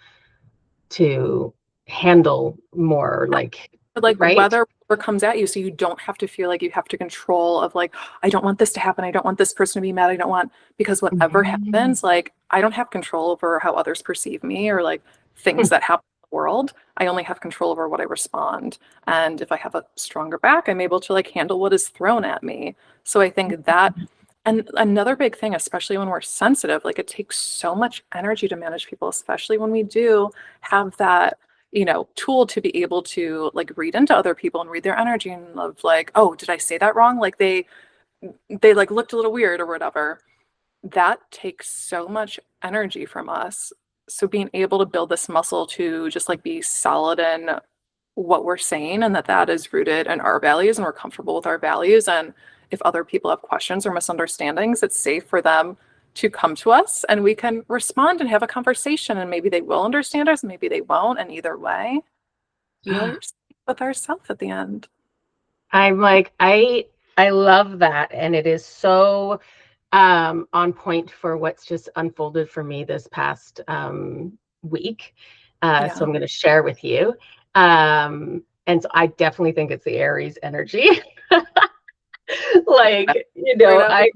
handle more, like, like right? whether comes at you so you don't have to feel like you have to control of like I don't want this to happen, I don't want this person to be mad, I don't want because whatever Mhm. happens, like I don't have control over how others perceive me or like things that happen in the world. I only have control over what I respond, and if I have a stronger back, I'm able to like handle what is thrown at me. So I think that, and another big thing, especially when we're sensitive, like it takes so much energy to manage people, especially when we do have that, tool to be able to like read into other people and read their energy and of like, oh, did I say that wrong? Like they like looked a little weird or whatever. That takes so much energy from us. So being able to build this muscle to just like be solid in what we're saying and that that is rooted in our values and we're comfortable with our values. And if other people have questions or misunderstandings, it's safe for them to come to us and we can respond and have a conversation. And maybe they will understand us, maybe they won't. And either way, you're safe with ourselves at the end. I'm like, I love that. And it is so on point for what's just unfolded for me this past week. So Yeah. I'm going to share with you. And so I definitely think it's the Aries energy. Like, Right up.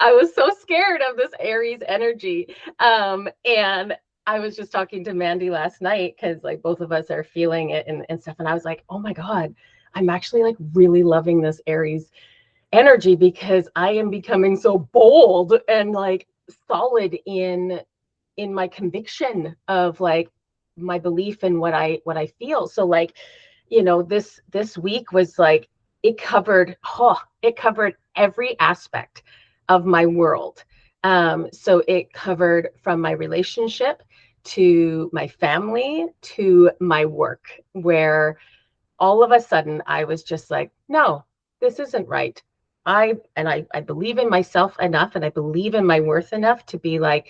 I was so scared of this Aries energy. And I was just talking to Mandy last night because like both of us are feeling it and stuff. And I was like, oh my God, I'm actually like really loving this Aries energy because I am becoming so bold and like solid in my conviction of like my belief in what I feel. So like, this week was like it covered every aspect of my world. So it covered from my relationship to my family to my work, where all of a sudden I was just like, no, this isn't right. I believe in myself enough and I believe in my worth enough to be like,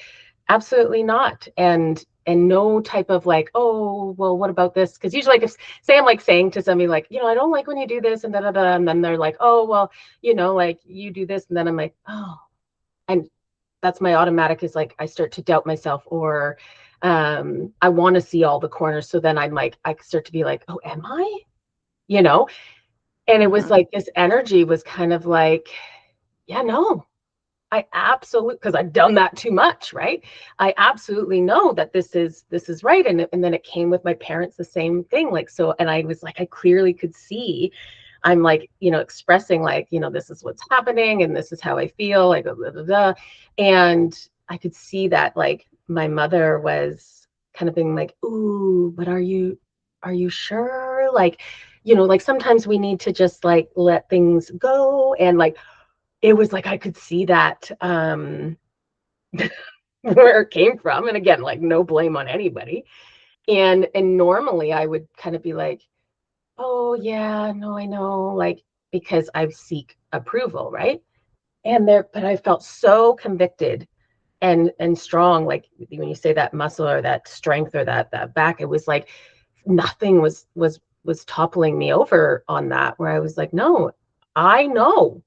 absolutely not. And no type of like, oh, well, what about this? Because usually like if say I'm like saying to somebody like, I don't like when you do this and da da da, and then they're like, oh, well, like you do this, and then I'm like, oh, and that's my automatic is like I start to doubt myself or I want to see all the corners. So then I'm like, I start to be like, oh, am I? you know and it was Mhm. like this energy was kind of like, yeah, no, I absolutely, because I've done that too much, right? I absolutely know that this is right. And then it came with my parents, the same thing, like, so, and I was like, I clearly could see I'm like, expressing like, this is what's happening and this is how I feel, like blah, blah, blah, blah. And I could see that like my mother was kind of being like, ooh, but are you sure? Like, like sometimes we need to just like let things go. And like it was like I could see that where it came from. And again, like no blame on anybody. And normally I would kind of be like, oh yeah, no, I know, like, because I seek approval, right? But I felt so convicted and strong, like when you say that muscle or that strength or that back, it was like nothing was toppling me over on that, where I was like, no, I know,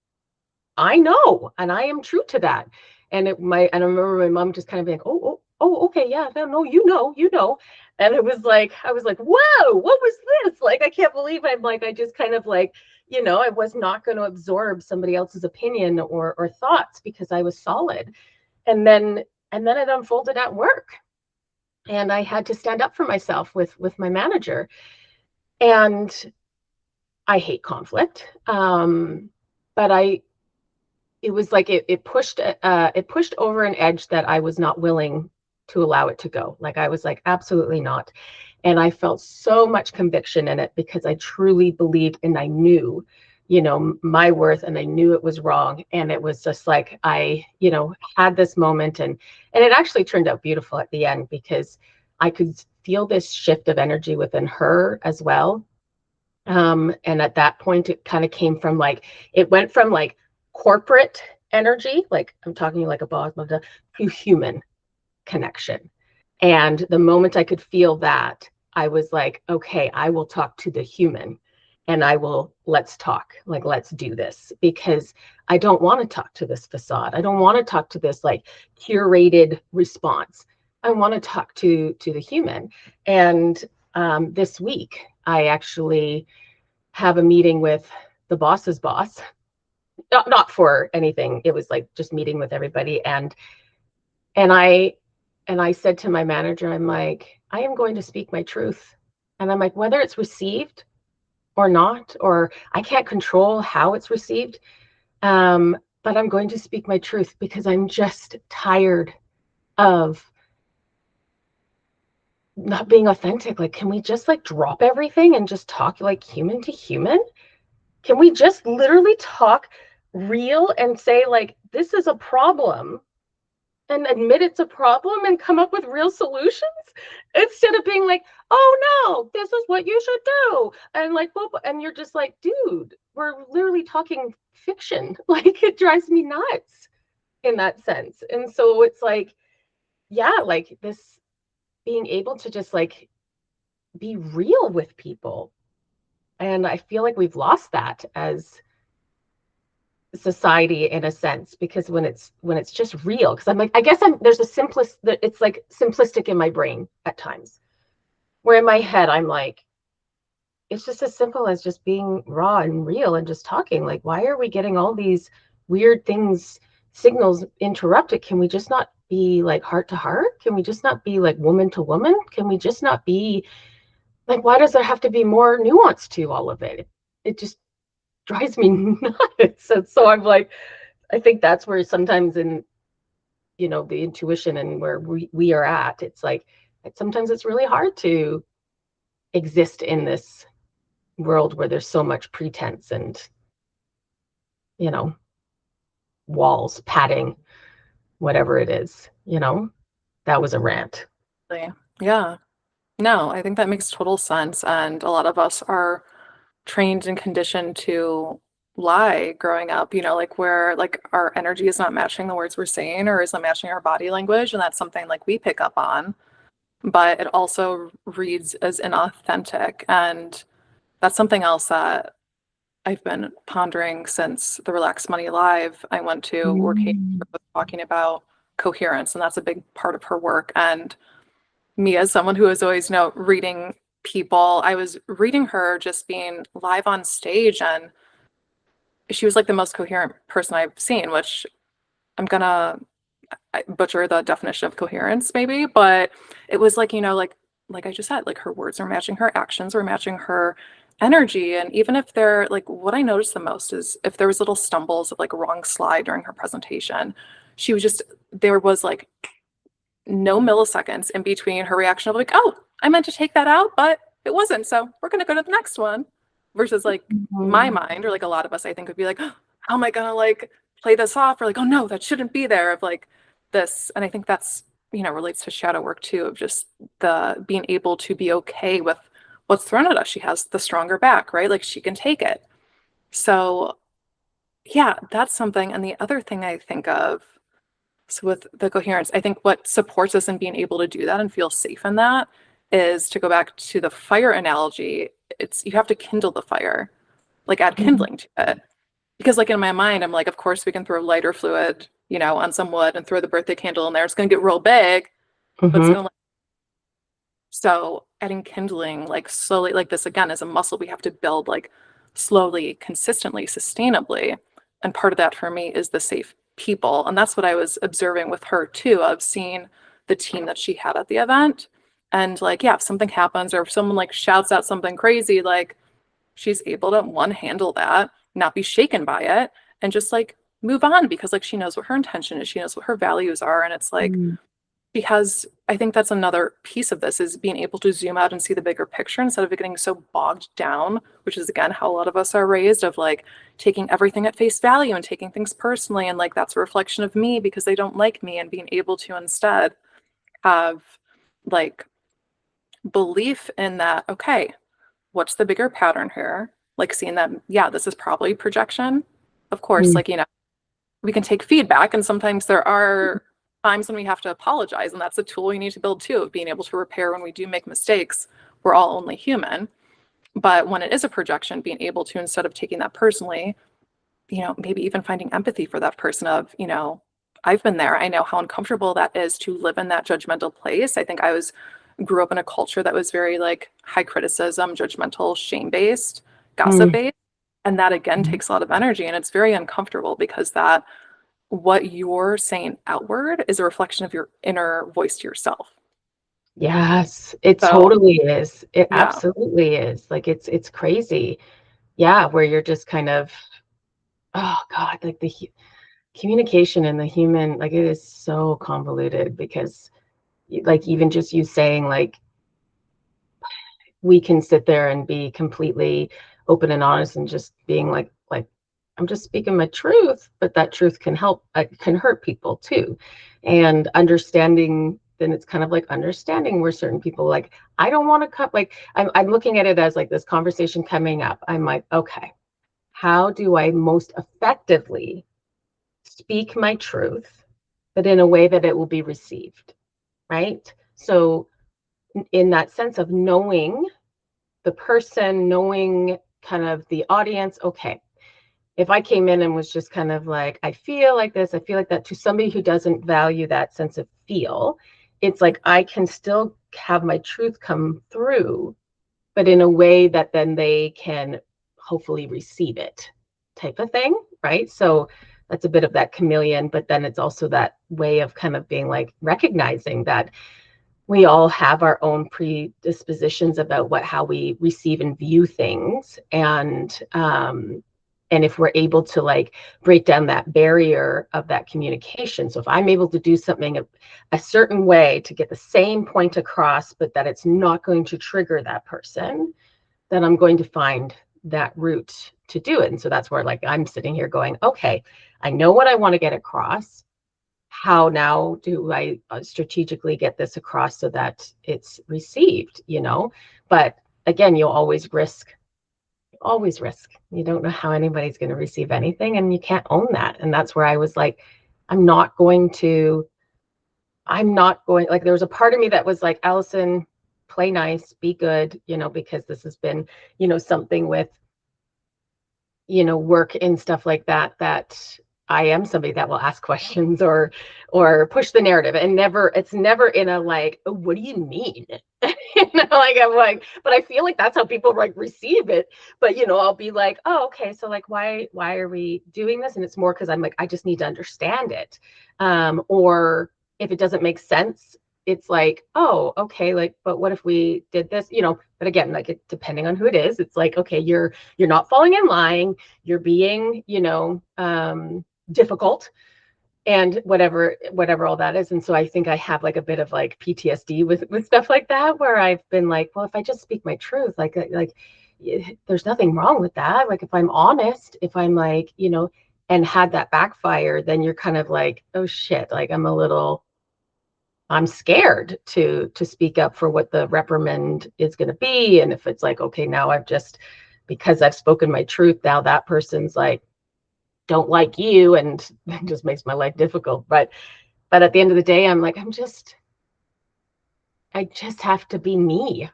and I am true to that. And I remember my mom just kind of being like, oh, okay, yeah, no, you know. And it was like, I was like, whoa, what was this? Like, I can't believe I'm like, I just kind of like, I was not going to absorb somebody else's opinion or thoughts, because I was solid. And then it unfolded at work, and I had to stand up for myself with my manager. And I hate conflict. But it was like it pushed over an edge that I was not willing to allow it to go. Like, I was like, absolutely not. And I felt so much conviction in it, because I truly believed, and I knew, my worth, and I knew it was wrong. And it was just like, I, had this moment, and it actually turned out beautiful at the end, because I could feel this shift of energy within her as well. And at that point, it kind of came from like, it went from like corporate energy, like I'm talking like a boss, to human connection. And the moment I could feel that, I was like, okay, I will talk to the human, and let's talk, like, let's do this, because I don't want to talk to this facade. I don't want to talk to this like curated response. I want to talk to the human. And this week, I actually have a meeting with the boss's boss, not for anything. It was like just meeting with everybody. And I said to my manager, I'm like, I am going to speak my truth. And I'm like, whether it's received or not, or I can't control how it's received, but I'm going to speak my truth, because I'm just tired of not being authentic. Like, can we just like drop everything and just talk like human to human? Can we just literally talk real and say, like, this is a problem, and admit it's a problem, and come up with real solutions, instead of being like, oh no, this is what you should do, and like, and you're just like, dude, we're literally talking fiction. Like, it drives me nuts in that sense. And so it's like, yeah, like this, being able to just like be real with people. And I feel like we've lost that as society, in a sense, because when it's just real, because I'm like, I guess there's a simplest, it's like simplistic in my brain at times, where in my head I'm like, it's just as simple as just being raw and real and just talking. Like, why are we getting all these weird things, signals interrupted? Can we just not be like heart to heart? Can we just not be like woman to woman? Can we just not be like, why does there have to be more nuance to all of it? It just drives me nuts. And so I'm like, I think that's where sometimes in, the intuition and where we are at, it's like, sometimes it's really hard to exist in this world where there's so much pretense and, you know, walls, padding, whatever it is, that was a rant. Yeah. No, I think that makes total sense. And a lot of us are trained and conditioned to lie growing up, like where like our energy is not matching the words we're saying or isn't matching our body language. And that's something like we pick up on, but it also reads as inauthentic. And that's something else that I've been pondering since the Relax Money Live I went to, where Kate was talking about coherence, and that's a big part of her work. And me, as someone who is always, reading people, I was reading her just being live on stage, and she was like the most coherent person I've seen, which I'm gonna butcher the definition of coherence maybe, but it was like, like I just said, like her words are matching her actions, are matching her energy. And even if they're like, what I noticed the most is if there was little stumbles of like a wrong slide during her presentation, she was just, there was like no milliseconds in between her reaction of like, oh, I meant to take that out, but it wasn't. So we're going to go to the next one. Versus like my mind, or like a lot of us, I think, would be like, oh, how am I going to like play this off? Or like, oh no, that shouldn't be there, of like this. And I think that's relates to shadow work too, of just the being able to be okay with what's thrown at us. She has the stronger back, right? Like she can take it. So yeah, that's something. And the other thing I think of, so with the coherence, I think what supports us in being able to do that and feel safe in that is, to go back to the fire analogy, it's, you have to kindle the fire, like add kindling to it. Because like in my mind, I'm like, of course we can throw lighter fluid, on some wood and throw the birthday candle in there. It's going to get real big, but it's going to, so adding kindling, like slowly, like this again is a muscle we have to build, like slowly, consistently, sustainably. And part of that for me is the safe people. And that's what I was observing with her too, of seeing the team that she had at the event. And like, yeah, if something happens or if someone like shouts out something crazy, like she's able to handle that, not be shaken by it, and just like move on, because like she knows what her intention is, she knows what her values are. And it's like, because I think that's another piece of this, is being able to zoom out and see the bigger picture instead of getting so bogged down, which is again how a lot of us are raised, of like taking everything at face value and taking things personally, and like that's a reflection of me because they don't like me, and being able to instead have like belief in that, okay, what's the bigger pattern here? Like seeing that, yeah, this is probably projection. Of course, like, we can take feedback, and sometimes there are times when we have to apologize, and that's a tool we need to build too, of being able to repair when we do make mistakes. We're all only human. But when it is a projection, being able to, instead of taking that personally, maybe even finding empathy for that person of, I've been there. I know how uncomfortable that is to live in that judgmental place. I think grew up in a culture that was very like high criticism, judgmental, shame-based, gossip-based. And that again takes a lot of energy, and it's very uncomfortable, because that what you're saying outward is a reflection of your inner voice to yourself. Yes, it So totally is. It yeah, absolutely is. Like it's crazy. Yeah, where you're just kind of, oh God, like the communication and the human, like it is so convoluted, because like even just you saying like we can sit there and be completely open and honest and just being like I'm just speaking my truth, but that truth can help, can hurt people too. And understanding, then it's kind of like understanding where certain people like, I don't want to cut, like I'm looking at it as like this conversation coming up. I'm like, okay, how do I most effectively speak my truth, but in a way that it will be received, right? So in that sense of knowing the person, knowing kind of the audience, okay, if I came in and was just kind of like, I feel like this, I feel like that, to somebody who doesn't value that sense of feel, it's like I can still have my truth come through, but in a way that then they can hopefully receive it, type of thing, right? So that's a bit of that chameleon, but then it's also that way of kind of being like recognizing that we all have our own predispositions about how we receive and view things. And if we're able to like break down that barrier of that communication. So if I'm able to do something a certain way to get the same point across, but that it's not going to trigger that person, then I'm going to find that route to do it. And so that's where like I'm sitting here going, okay, I know what I want to get across. How now do I strategically get this across so that it's received, But again, you'll always risk. You don't know how anybody's going to receive anything, and you can't own that. And that's where I was like, I'm not going, like, there was a part of me that was like, Allison, play nice, be good, because this has been, something with, work and stuff like that, that I am somebody that will ask questions or push the narrative, and it's never in a like, oh, what do you mean? Like I'm like, but I feel like that's how people like receive it. But I'll be like, oh, okay, so like why are we doing this? And it's more because I'm like, I just need to understand it. Or if it doesn't make sense, it's like, oh, okay, like, but what if we did this? But again, like depending on who it is, it's like, okay, you're not falling in line, you're being, difficult, and whatever all that is. And so I think I have like a bit of like PTSD with stuff like that, where I've been like, well, if I just speak my truth, like there's nothing wrong with that. Like if I'm honest, if I'm like, and had that backfire, then you're kind of like, oh shit, like I'm I'm scared to speak up for what the reprimand is going to be. And if it's like, okay, now because I've spoken my truth, now that person's like, don't like you, and it just makes my life difficult. But at the end of the day, I'm like, I just have to be me.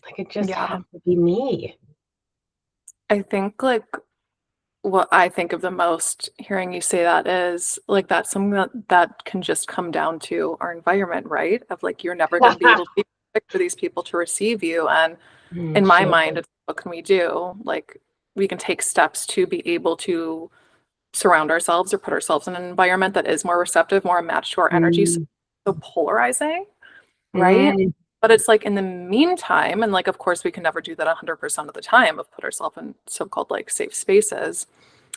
Like, I just have to be me. I think like what I think of the most hearing you say that is like that's something that can just come down to our environment, right? Of like you're never going to be able to be perfect for these people to receive you. And in my mind, it's what can we do? Like we can take steps to be able to surround ourselves or put ourselves in an environment that is more receptive, more matched to our energies. So polarizing, right? But it's like in the meantime, and like, of course, we can never do that 100% of the time of put ourselves in so-called like safe spaces.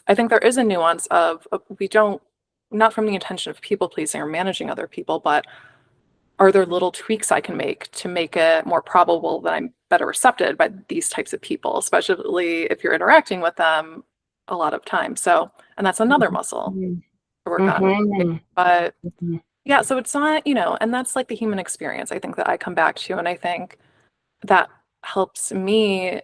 I think there is a nuance of we don't, not from the intention of people pleasing or managing other people, but are there little tweaks I can make to make it more probable that I'm better recepted by these types of people, especially if you're interacting with them a lot of time. So, and that's another muscle to work on. But yeah, so it's not, and that's like the human experience, I think, that I come back to. And I think that helps me.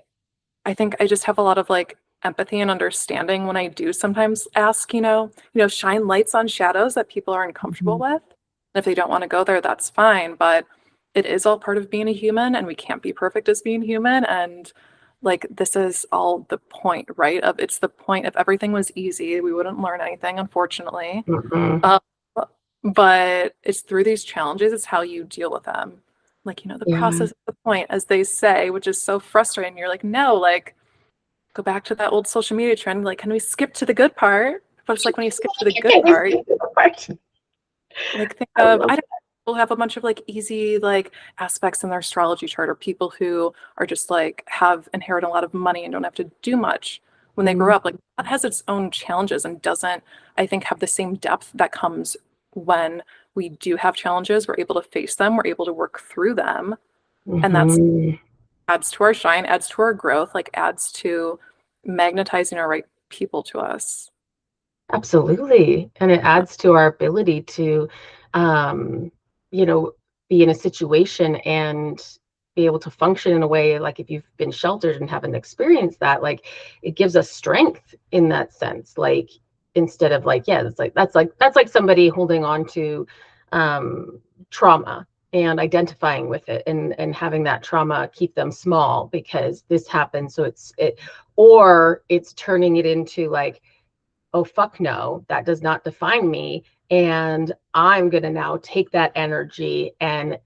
I think I just have a lot of like empathy and understanding when I do sometimes ask, shine lights on shadows that people are uncomfortable with. And if they don't want to go there, that's fine. But it is all part of being a human, and we can't be perfect as being human. And like, this is all the point, right? It's the point. If everything was easy, we wouldn't learn anything, unfortunately. But it's through these challenges, it's how you deal with them. Like, the process is the point, as they say, which is so frustrating. You're like, no, like, go back to that old social media trend. Like, can we skip to the good part? But it's like when you skip to the good part, like think of, I don't know, people have a bunch of like easy like aspects in their astrology chart, or people who are just like have inherited a lot of money and don't have to do much when they grow up. Like that has its own challenges and doesn't, I think, have the same depth that comes when we do have challenges. We're able to face them, we're able to work through them. And that's adds to our shine, adds to our growth, like adds to magnetizing our right people to us. Absolutely. And it adds to our ability to, be in a situation and be able to function in a way, like if you've been sheltered and haven't experienced that, like it gives us strength in that sense. Like instead of like, yeah, that's like somebody holding on to trauma and identifying with it, and having that trauma keep them small because this happened. So or it's turning it into like, oh, fuck no, that does not define me. And I'm going to now take that energy and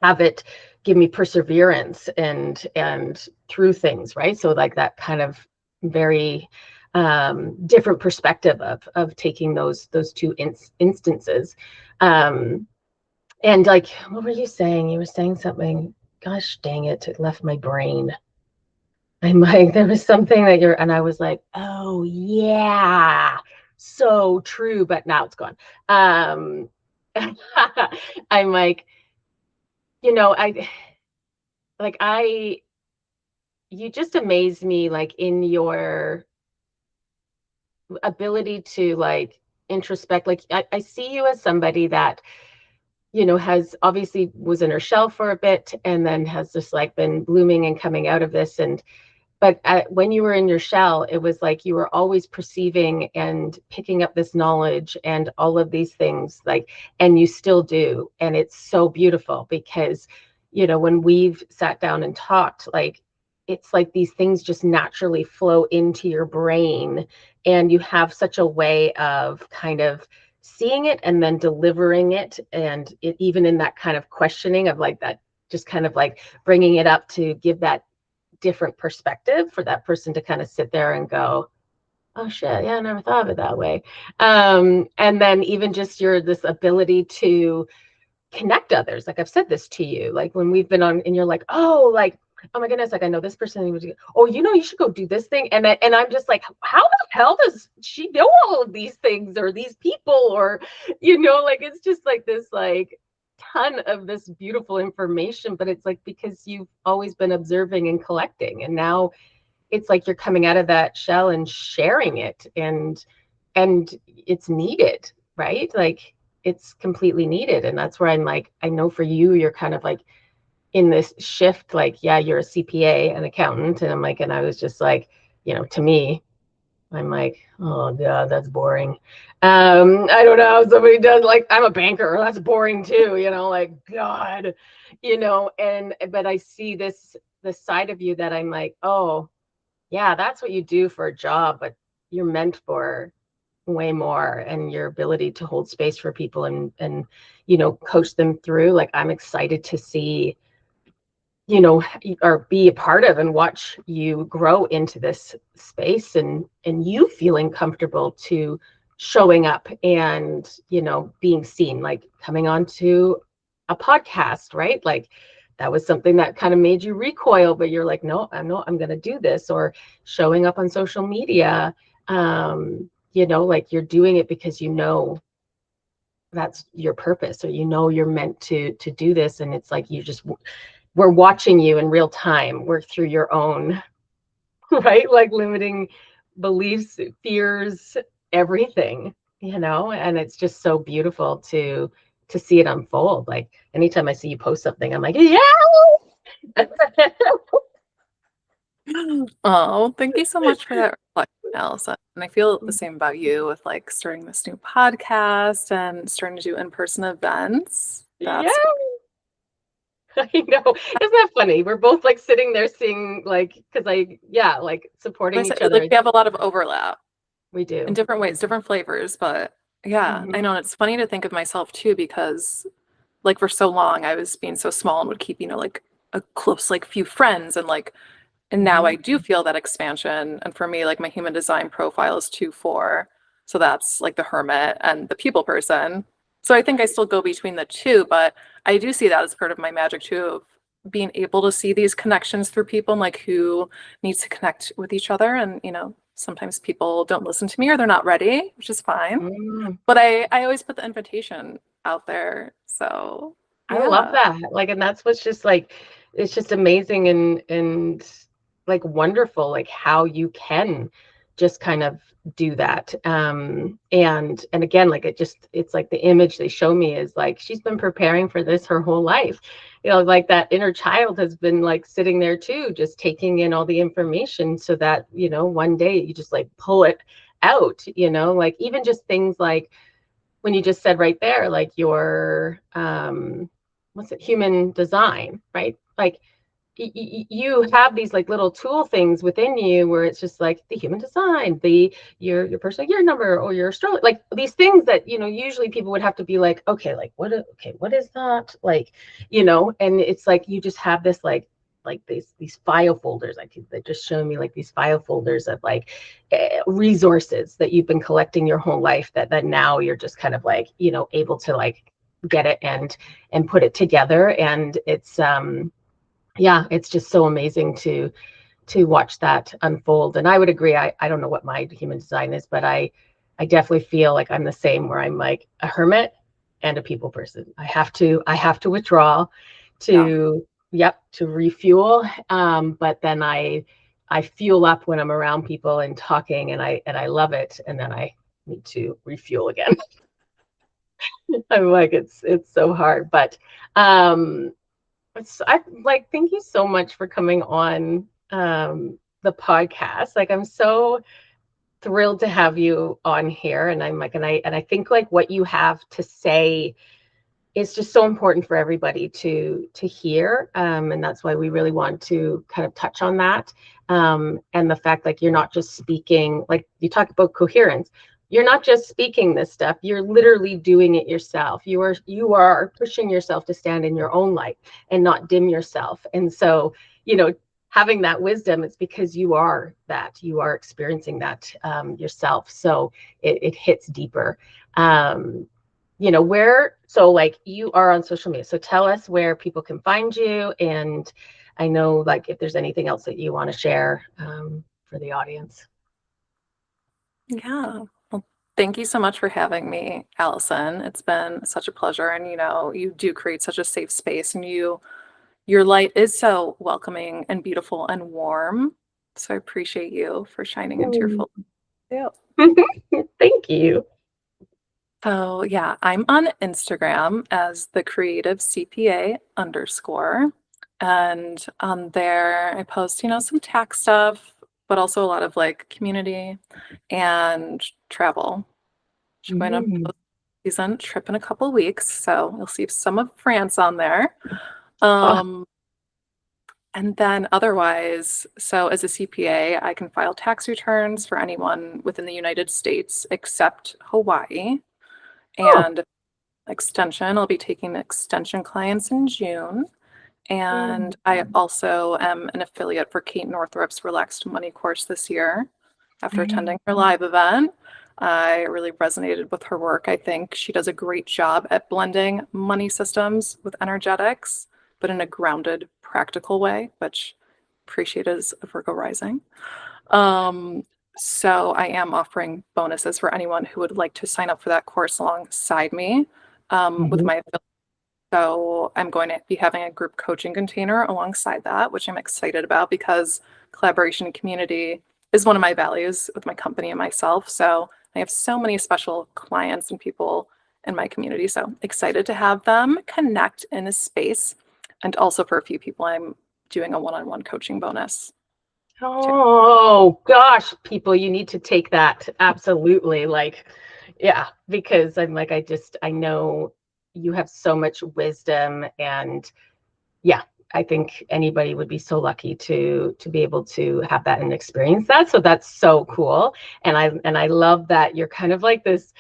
have it give me perseverance and through things, right? So like that kind of very different perspective of taking those two instances. And like, what were you saying? You were saying something, gosh dang it, it left my brain. I'm like, there was something that and I was like, oh yeah, so true, but now it's gone. I'm like, you just amaze me, like in your ability to like introspect. Like I see you as somebody that, has obviously was in her shell for a bit and then has just like been blooming and coming out of this. But when you were in your shell, it was like you were always perceiving and picking up this knowledge and all of these things, like, and you still do. And it's so beautiful because, when we've sat down and talked, like, it's like these things just naturally flow into your brain, and you have such a way of kind of seeing it and then delivering it. And it, even in that kind of questioning of like that, just kind of like bringing it up to give that different perspective for that person to kind of sit there and go, oh shit, yeah, I never thought of it that way. And then even just this ability to connect others. Like I've said this to you, like when we've been on and you're like, oh, like, oh my goodness, like I know this person, oh, you should go do this thing. And I'm just like, how the hell does she know all of these things or these people? Or, like, it's just like this, like, ton of this beautiful information, but it's like because you've always been observing and collecting, and now it's like you're coming out of that shell and sharing it, and it's needed, right? Like it's completely needed. And that's where I'm like, I know for you, you're kind of like in this shift, like, yeah, you're a CPA, an accountant. And I'm like, and I was just like, to me, I'm like, oh God, that's boring. I don't know. Somebody does like, I'm a banker. That's boring too, like God, but I see this side of you that I'm like, oh yeah, that's what you do for a job, but you're meant for way more, and your ability to hold space for people and coach them through. Like, I'm excited to see or be a part of and watch you grow into this space, and you feeling comfortable to showing up and being seen, like coming onto a podcast, right? Like that was something that kind of made you recoil, but you're like, no, I'm going to do this. Or showing up on social media, like you're doing it because that's your purpose, or you're meant to do this. And it's like we're watching you in real time work through your own right, like limiting beliefs, fears, everything, and it's just so beautiful to see it unfold. Like anytime I see you post something, I'm like, yeah. Oh, thank you so much for that reflection, Allison. And I feel the same about you with like starting this new podcast and starting to do in-person events. Yeah. I know. Isn't that funny? We're both like sitting there seeing like, because like supporting each other. Like we have a lot of overlap. We do. In different ways, different flavors, but yeah, I know. And it's funny to think of myself too, because like for so long I was being so small and would keep, like a close, like few friends, and now I do feel that expansion. And for me, like my human design profile is 2-4. So that's like the hermit and the people person. So I think I still go between the two, but I do see that as part of my magic too, of being able to see these connections through people and like who needs to connect with each other. And, sometimes people don't listen to me or they're not ready, which is fine. But I always put the invitation out there. So yeah. I love that. Like, and that's what's just like, it's just amazing and like wonderful, like how you can just kind of do that. And again, like it's like the image they show me is like, she's been preparing for this her whole life. Like that inner child has been like sitting there too, just taking in all the information so that, one day you just like pull it out, like even just things like when you just said right there, like your, what's it, human design, right? Like you have these like little tool things within you where it's just like the human design, your personal year number, or your astrology, like these things that usually people would have to be like, okay, like what is that, like, and it's like you just have this like these file folders. They just show me like these file folders of like resources that you've been collecting your whole life, that now you're just kind of like able to like get it and put it together. And it's yeah, it's just so amazing to watch that unfold. And I would agree. I don't know what my human design is, but I definitely feel like I'm the same, where I'm like a hermit and a people person. I have to withdraw to refuel. But then I fuel up when I'm around people and talking, and I love it. And then I need to refuel again. I'm like, it's so hard, but I like, thank you so much for coming on the podcast. Like, I'm so thrilled to have you on here. And I'm like, and I think like what you have to say is just so important for everybody to hear. And that's why we really want to kind of touch on that. And the fact, like, you're not just speaking, like you talk about coherence. You're not just speaking this stuff, you're literally doing it yourself. You are pushing yourself to stand in your own light and not dim yourself. And so, having that wisdom, it's because you are experiencing that yourself. So it hits deeper. So like you are on social media. So tell us where people can find you. And I know like if there's anything else that you want to share for the audience. Yeah. Well, thank you so much for having me, Allison. It's been such a pleasure. And you do create such a safe space, and your light is so welcoming and beautiful and warm. So I appreciate you for shining into your full. Thank you. So yeah, I'm on Instagram as the Creative CPA _. And on there, I post, some tax stuff, but also a lot of like community and travel. I'm going on Mm. a season trip in a couple weeks, so you'll see some of France on there. Oh, And then otherwise, so as a CPA, I can file tax returns for anyone within the United States except Hawaii. oh. And extension, I'll be taking extension clients in June. And I also am an affiliate for Kate Northrup's Relaxed Money course this year. After attending her live event, I really resonated with her work. I think she does a great job at blending money systems with energetics, but in a grounded, practical way, which I appreciate as a Virgo rising. So I am offering bonuses for anyone who would like to sign up for that course alongside me with Mhm. my affiliate. So I'm going to be having a group coaching container alongside that, which I'm excited about because collaboration and community is one of my values with my company and myself. So I have so many special clients and people in my community. So excited to have them connect in a space. And also for a few people, I'm doing a one-on-one coaching bonus too. Oh gosh, people, you need to take that. Absolutely. Like, yeah, because I'm like, I know you have so much wisdom, and yeah, I think anybody would be so lucky to be able to have that and experience that. So that's so cool. And I love that you're kind of like this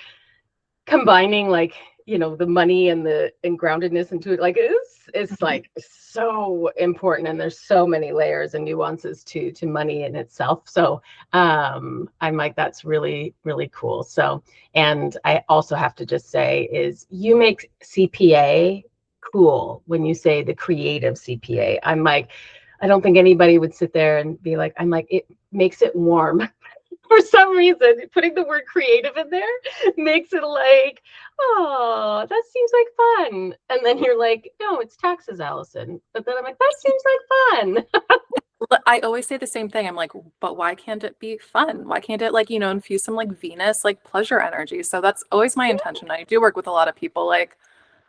combining, like, the money and the and groundedness into it. Like it's Mhm. like so important, and there's so many layers and nuances to money in itself. So I'm like, that's really really cool. So, and I also have to just say is you make CPA cool when you say the creative CPA. I'm like, I don't think anybody would sit there and be like, I'm like, it makes it warm. For some reason, putting the word creative in there makes it like, oh, that seems like fun. And then you're like, no, it's taxes, Allison. But then I'm like, that seems like fun. I always say the same thing. I'm like, but why can't it be fun? Why can't it like, infuse some like Venus, like pleasure energy? So that's always my intention. I do work with a lot of people. Like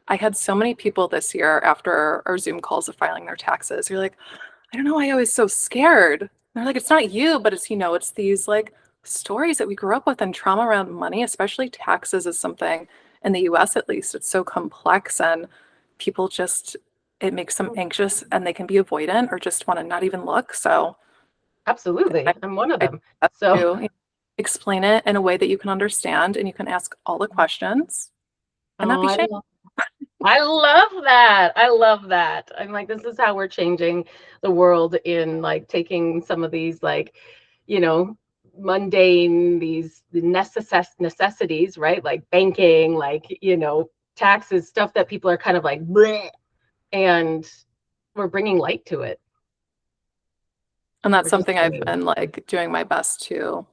I had so many people this year after our Zoom calls of filing their taxes. You're like, I don't know why I was so scared. They're like, it's not you, but it's these like stories that we grew up with and trauma around money, especially taxes is something in the US at least. It's so complex and people just, it makes them anxious and they can be avoidant or just want to not even look. So I, Absolutely. I'm one of I them. have So, to explain it in a way that you can understand and you can ask all the questions and not oh, be ashamed. I love that. I love that. I'm like, this is how we're changing the world in like taking some of these like, you know, mundane, these necessities, right? Like banking, like, taxes, stuff that people are kind of like, bleh, and we're bringing light to it. And that's We're just something I've bringing. been like doing my best to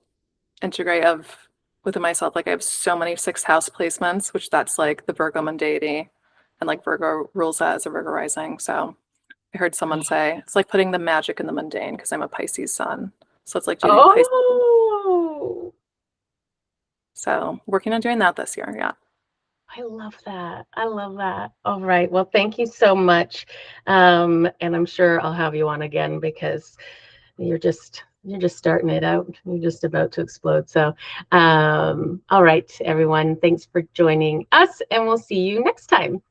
integrate of within myself. Like I have so many sixth house placements, which that's like the Virgo Mondeity and like Virgo rules that as a Virgo rising. So I heard someone say it's like putting the magic in the mundane because I'm a Pisces sun. So it's like doing Pisces. Oh, So working on doing that this year. Yeah. I love that. I love that. All right. Well, thank you so much. And I'm sure I'll have you on again because you're just starting it out. You're just about to explode. So, all right, everyone. Thanks for joining us, and we'll see you next time.